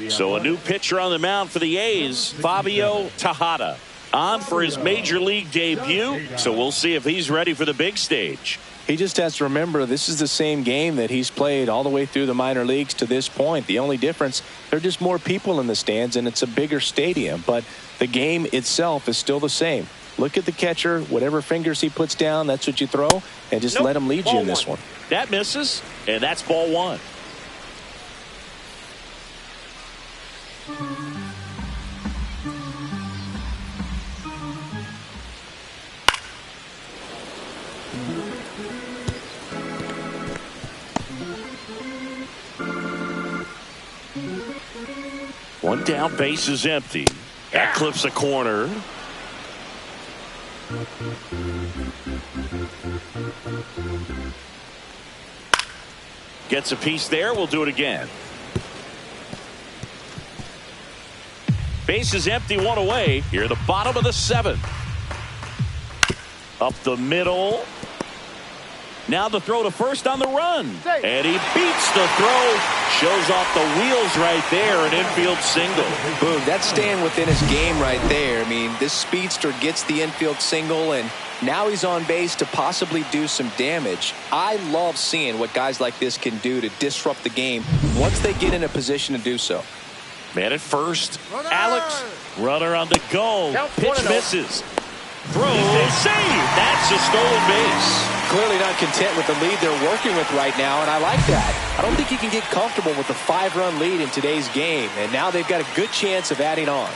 So a new pitcher on the mound for the A's, Fabio Tejada, on for his major league debut. So we'll see if he's ready for the big stage. He just has to remember this is the same game that he's played all the way through the minor leagues to this point. The only difference, there are just more people in the stands and it's a bigger stadium, but the game itself is still the same. Look at the catcher, whatever fingers he puts down, that's what you throw, and just let him lead you in this one. That misses, and that's ball 1. One down, base is empty. That clips a corner. Gets a piece there. We'll do it again. Base is empty, one away. Here at the bottom of the 7th. Up the middle. Now the throw to first on the run. And he beats the throw. Shows off the wheels right there. An infield single. Boom, that's staying within his game right there. I mean, this speedster gets the infield single, and now he's on base to possibly do some damage. I love seeing what guys like this can do to disrupt the game once they get in a position to do so. Man at first. Alex. Runner on the go. Pitch misses. Throws. Save. That's a stolen base. Clearly not content with the lead they're working with right now, and I like that. I don't think you can get comfortable with a 5-run lead in today's game, and now they've got a good chance of adding on.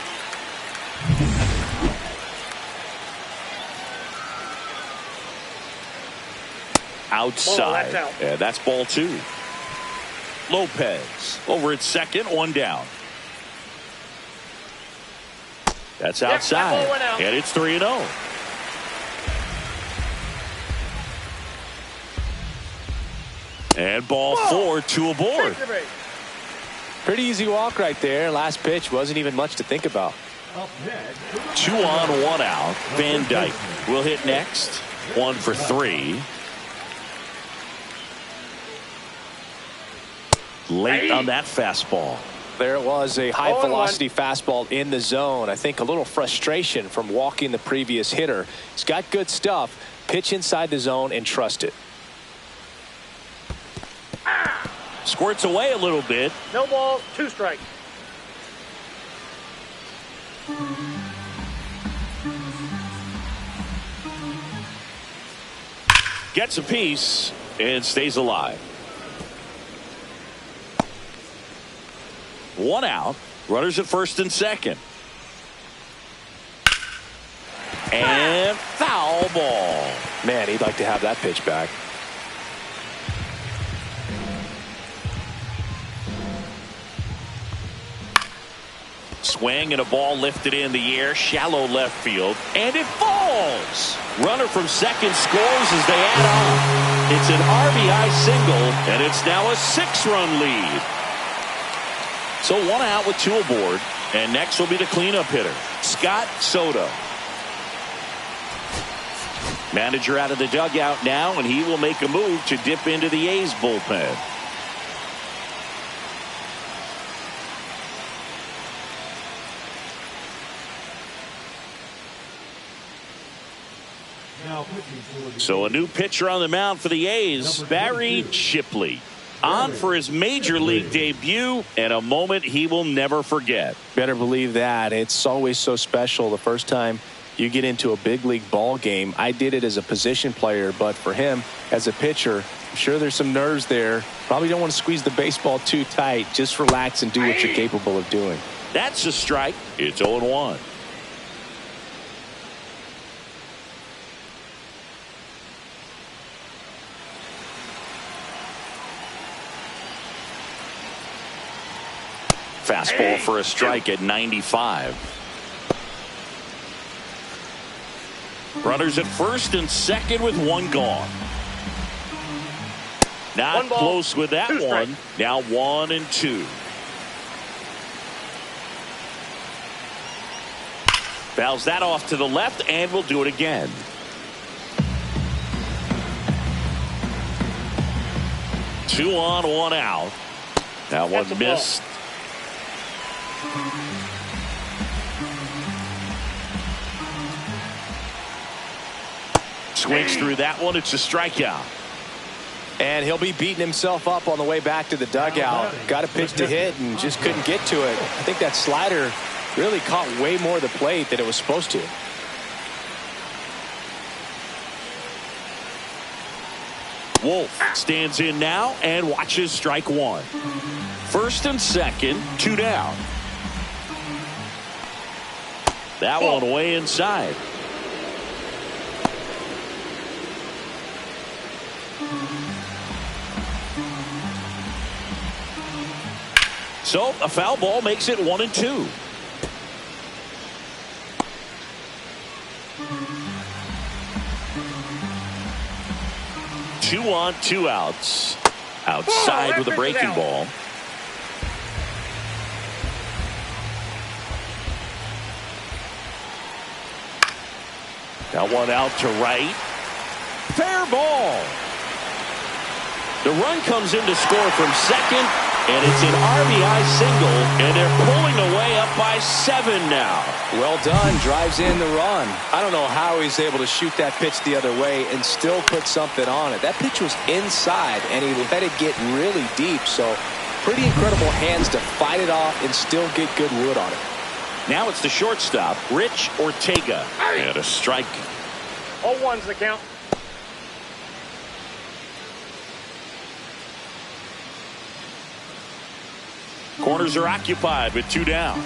Outside. Yeah, that's ball 2. Lopez over at second, one down. That's outside. And it's 3-0. And ball 4, 2 aboard. Pretty easy walk right there. Last pitch wasn't even much to think about. 2 on, 1 out. Van Dyke will hit next. 1 for 3. Late on that fastball. There it was, a high velocity fastball in the zone. I think a little frustration from walking the previous hitter. He's got good stuff. Pitch inside the zone and trust it. Squirts away a little bit. No ball, 2 strikes. Gets a piece and stays alive. 1 out. Runners at first and second. And foul ball. Man, he'd like to have that pitch back. Swing and a ball lifted in the air, shallow left field, and it falls. Runner from second scores as they add on. It's an RBI single, and it's now a 6-run lead. So 1 out with 2 aboard, and next will be the cleanup hitter, Scott Soto. Manager out of the dugout now, and he will make a move to dip into the A's bullpen. So a new pitcher on the mound for the A's, Barry Shipley. On for his major league debut, and a moment he will never forget. Better believe that. It's always so special the first time you get into a big league ball game. I did it as a position player, but for him as a pitcher, I'm sure there's some nerves there. Probably don't want to squeeze the baseball too tight. Just relax and do what you're capable of doing. That's a strike. It's 0-1. Fastball for a strike at 95. Runners at first and second with 1 gone. Not close with that one. Now 1 and 2. Fouls that off to the left, and will do it again. Two on, 1 out. That one missed. Swings through that one. It's a strikeout. And he'll be beating himself up on the way back to the dugout. Got a pitch to hit and just couldn't get to it. I think that slider really caught way more of the plate than it was supposed to. Wolf stands in now and watches strike 1. First and second, 2 down. That one way inside. So a foul ball makes it 1 and 2. Two on, 2 outs. Outside with a breaking ball. Got one out to right. Fair ball. The run comes in to score from second, and it's an RBI single, and they're pulling away up by 7 now. Well done. Drives in the run. I don't know how he's able to shoot that pitch the other way and still put something on it. That pitch was inside, and he let it get really deep. So pretty incredible hands to fight it off and still get good wood on it. Now it's the shortstop, Rich Ortega. And a strike. 0-1's the count. Corners are occupied with 2 down.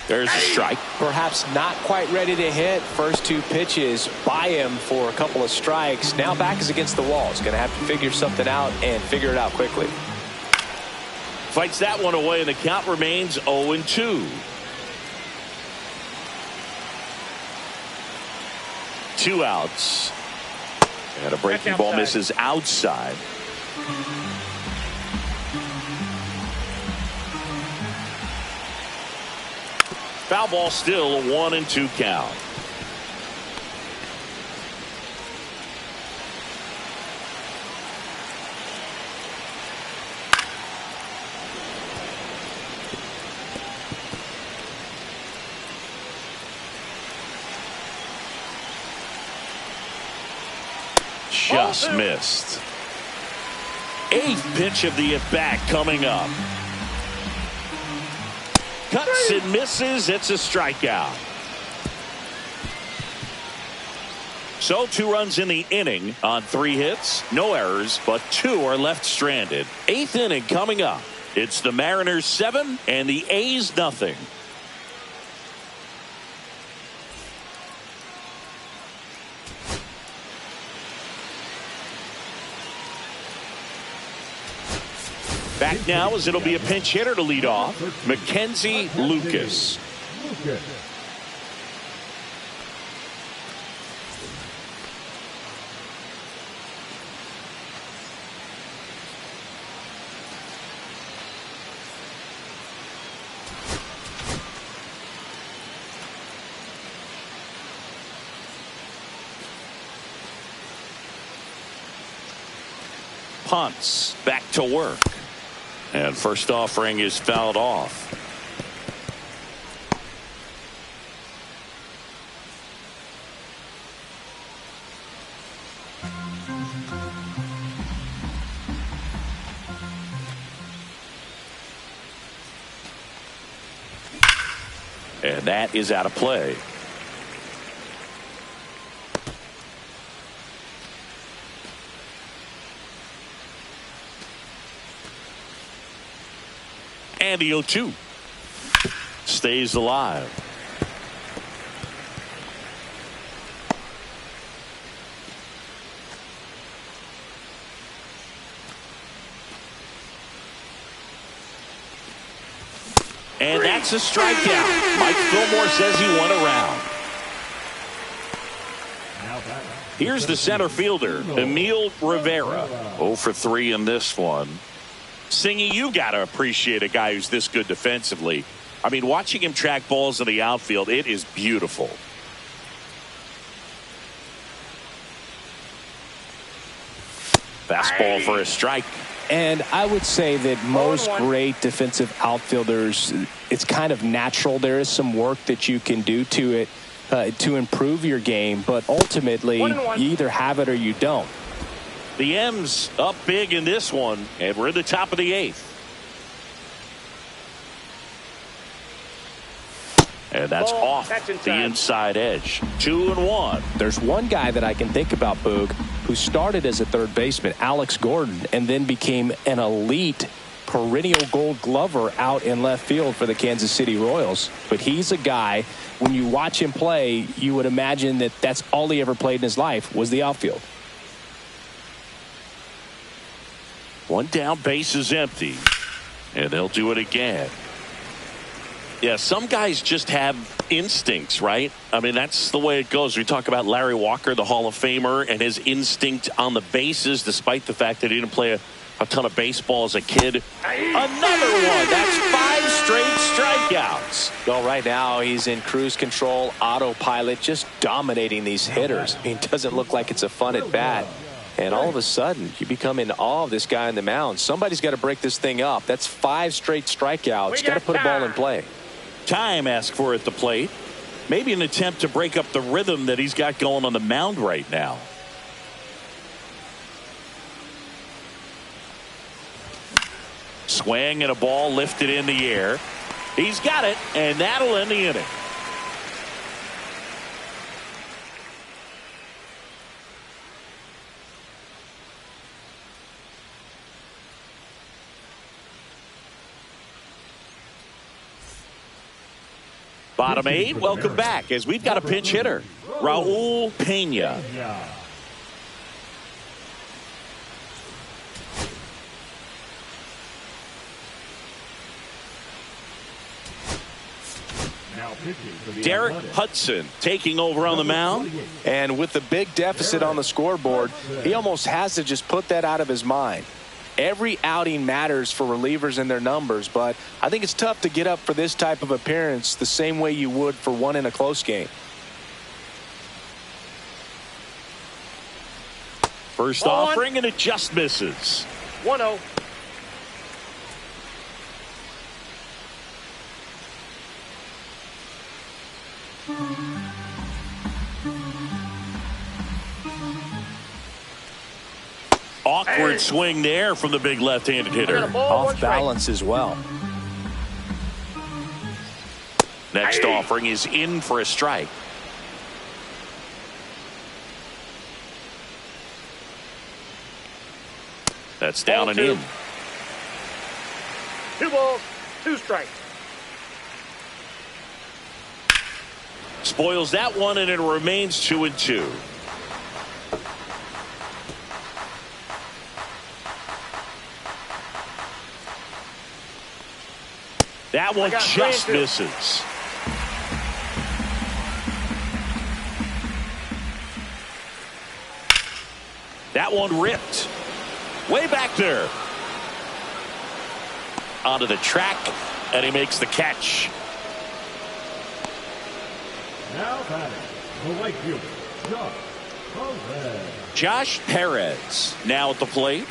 There's a strike. Perhaps not quite ready to hit. First 2 pitches by him for a couple of strikes. Now back is against the wall. He's going to have to figure something out and figure it out quickly. Fights that one away, and the count remains 0-2. 2 outs. And a breaking ball misses outside. Foul ball, still a 1-2 count. Just missed. 8th pitch of the at-bat coming up. Cuts and misses. It's a strikeout. So 2 runs in the inning on 3 hits. No errors, but 2 are left stranded. 8th inning coming up. It's the Mariners 7 and the A's nothing. Back now as it'll be a pinch hitter to lead off, Mackenzie Lucas. Punts back to work. And first offering is fouled off. And that is out of play. And the 0-2 stays alive. And that's a strikeout. Mike Fillmore says he won a round. Here's the center fielder, Emil Rivera. 0 for 3 in this one. Singy, you got to appreciate a guy who's this good defensively. I mean, watching him track balls in the outfield, it is beautiful. Fastball for a strike. And I would say that most great defensive outfielders, it's kind of natural. There is some work that you can do to it to improve your game, but ultimately you either have it or you don't. The M's up big in this one, and we're in the top of the 8th. And that's off the inside edge. 2-1. There's one guy that I can think about, Boog, who started as a third baseman, Alex Gordon, and then became an elite perennial Gold Glover out in left field for the Kansas City Royals. But he's a guy, when you watch him play, you would imagine that that's all he ever played in his life was the outfield. One down, base is empty. And they'll do it again. Yeah, some guys just have instincts, right? I mean, that's the way it goes. We talk about Larry Walker, the Hall of Famer, and his instinct on the bases, despite the fact that he didn't play a ton of baseball as a kid. Another one. That's 5 straight strikeouts. Well, right now he's in cruise control, autopilot, just dominating these hitters. I mean, it doesn't look like it's a fun at bat. And all of a sudden, you become in awe of this guy on the mound. Somebody's got to break this thing up. That's 5 straight strikeouts. Got to put a ball in play. Time asked for at the plate. Maybe an attempt to break up the rhythm that he's got going on the mound right now. Swing and a ball lifted in the air. He's got it, and that'll end the inning. Bottom 8, welcome back as we've got a pinch hitter, Raul Pena. Derek Hudson taking over on the mound. And with the big deficit on the scoreboard, he almost has to just put that out of his mind. Every outing matters for relievers and their numbers, but I think it's tough to get up for this type of appearance the same way you would for one in a close game. First offering, and it just misses. 1-0. Awkward swing there from the big left-handed hitter. Off balance as well. Next offering is in for a strike. That's down and in. 2 balls, 2 strikes. Spoils that one, and it remains 2-2. That one just misses. That one ripped. Way back there. Onto the track, and he makes the catch. Now batting, the right fielder, Josh Perez now at the plate.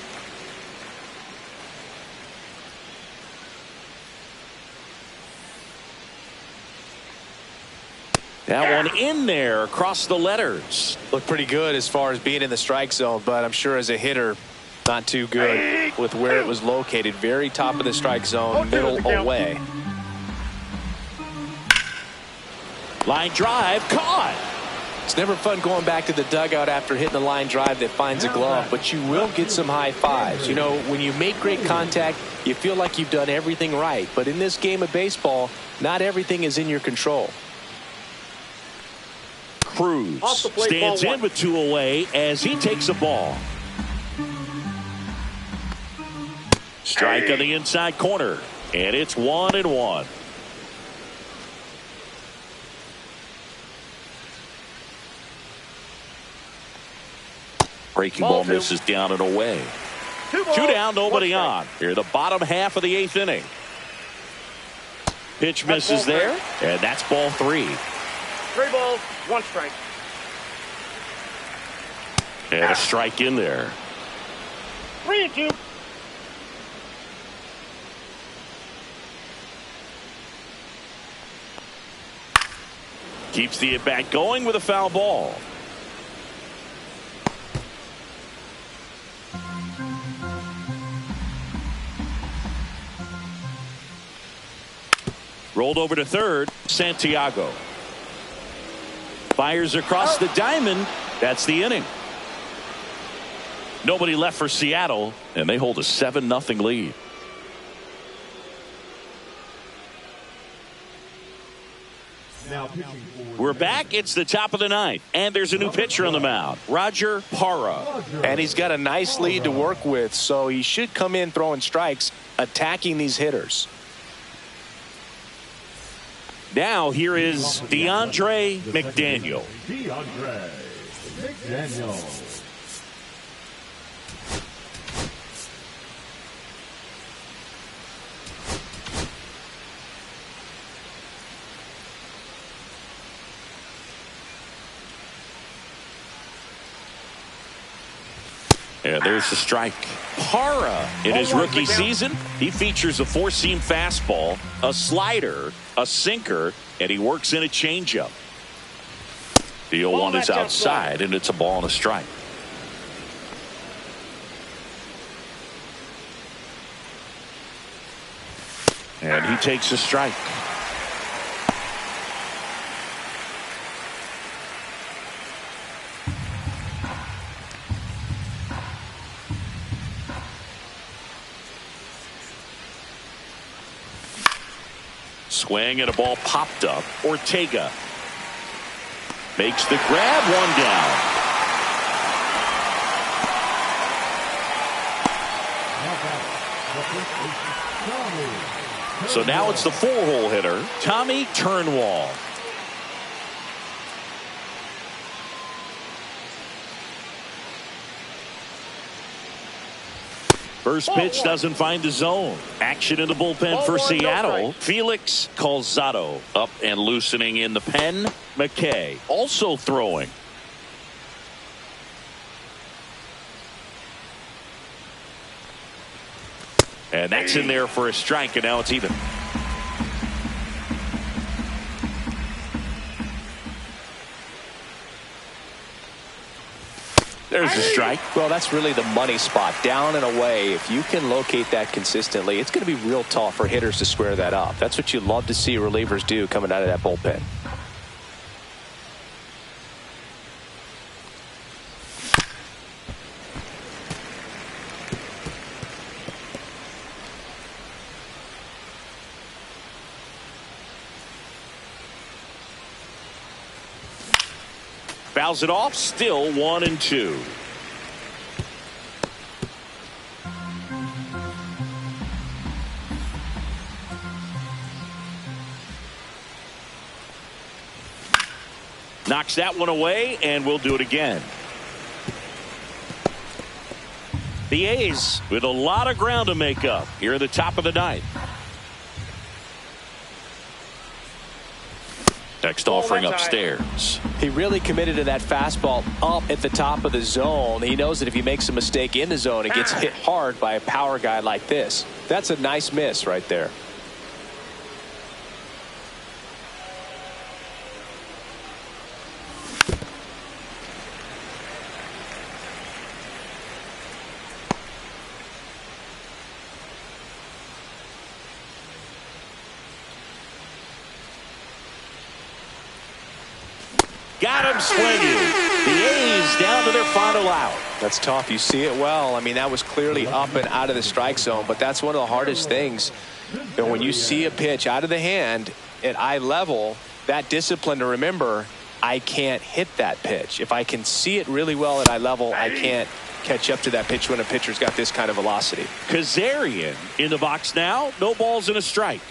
That one in there across the letters. Looked pretty good as far as being in the strike zone, but I'm sure as a hitter, not too good with where it was located. Very top of the strike zone, middle away. Line drive, caught. It's never fun going back to the dugout after hitting a line drive that finds a glove, but you will get some high fives. You know, when you make great contact, you feel like you've done everything right. But in this game of baseball, not everything is in your control. Cruz stands in with 2 away as he takes a ball. Strike on the inside corner, and it's 1-1. Breaking ball misses down and away. 2 down, nobody on. Here, the bottom half of the 8th inning. Pitch misses there, and that's ball 3. 3 balls, 1 strike. And a strike in there. 3-2. Keeps the at-bat going with a foul ball. Rolled over to third, Santiago. Fires across the diamond. That's the inning. Nobody left for Seattle, and they hold a 7-0 lead. We're back. It's the top of the 9th, and there's a new pitcher on the mound, Roger Parra. And he's got a nice lead to work with, so he should come in throwing strikes, attacking these hitters. Now here is DeAndre McDaniel. DeAndre McDaniel. And there's the strike. Parra, in his rookie season, he features a four-seam fastball, a slider, a sinker, and he works in a changeup. The 0-1 is outside, and it's a ball and a strike. And he takes a strike. Swing and a ball popped up. Ortega makes the grab, one down. So now it's the four-hole hitter, Tommy Turnwall. First pitch doesn't find the zone. Action in the bullpen for Seattle. Felix Calzado up and loosening in the pen. McKay also throwing. And that's in there for a strike, and now it's even. There's a strike. Well, that's really the money spot, down and away. If you can locate that consistently, it's going to be real tough for hitters to square that up. That's what you love to see relievers do coming out of that bullpen. Fouls it off, still 1-2. Knocks that one away, and we'll do it again. The A's with a lot of ground to make up here at the top of the ninth. Next offering upstairs. He really committed to that fastball up at the top of the zone. He knows that if he makes a mistake in the zone, it gets hit hard by a power guy like this. That's a nice miss right there. Got him swinging. The A's down to their final out. That's tough. You see it well. I mean, that was clearly up and out of the strike zone, but that's one of the hardest things. And when you see a pitch out of the hand at eye level, that discipline to remember, I can't hit that pitch. If I can see it really well at eye level, I can't catch up to that pitch when a pitcher's got this kind of velocity. Kazarian in the box now. No balls and a strike.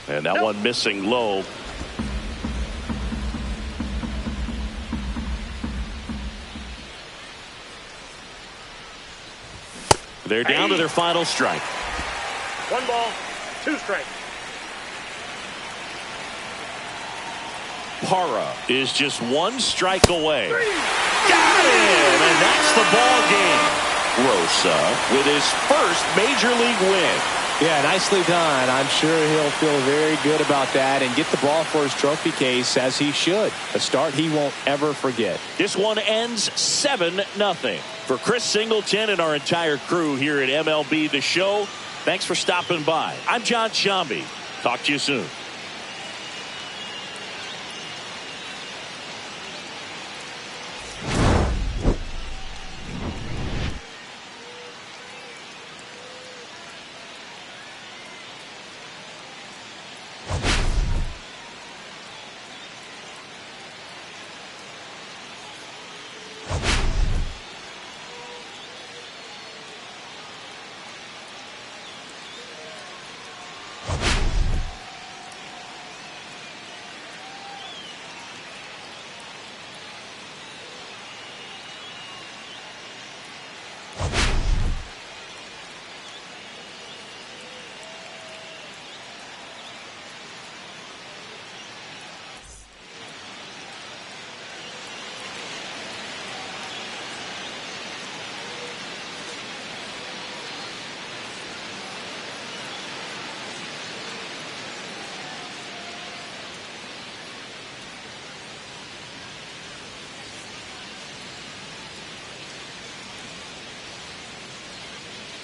And that one missing low. They're down to their final strike. 1 ball, 2 strikes. Parra is just 1 strike away. Got him! And that's the ball game. Rosa with his first major league win. Yeah, nicely done. I'm sure he'll feel very good about that and get the ball for his trophy case, as he should. A start he won't ever forget. This one ends 7-0. For Chris Singleton and our entire crew here at MLB The Show, thanks for stopping by. I'm John Shambi. Talk to you soon.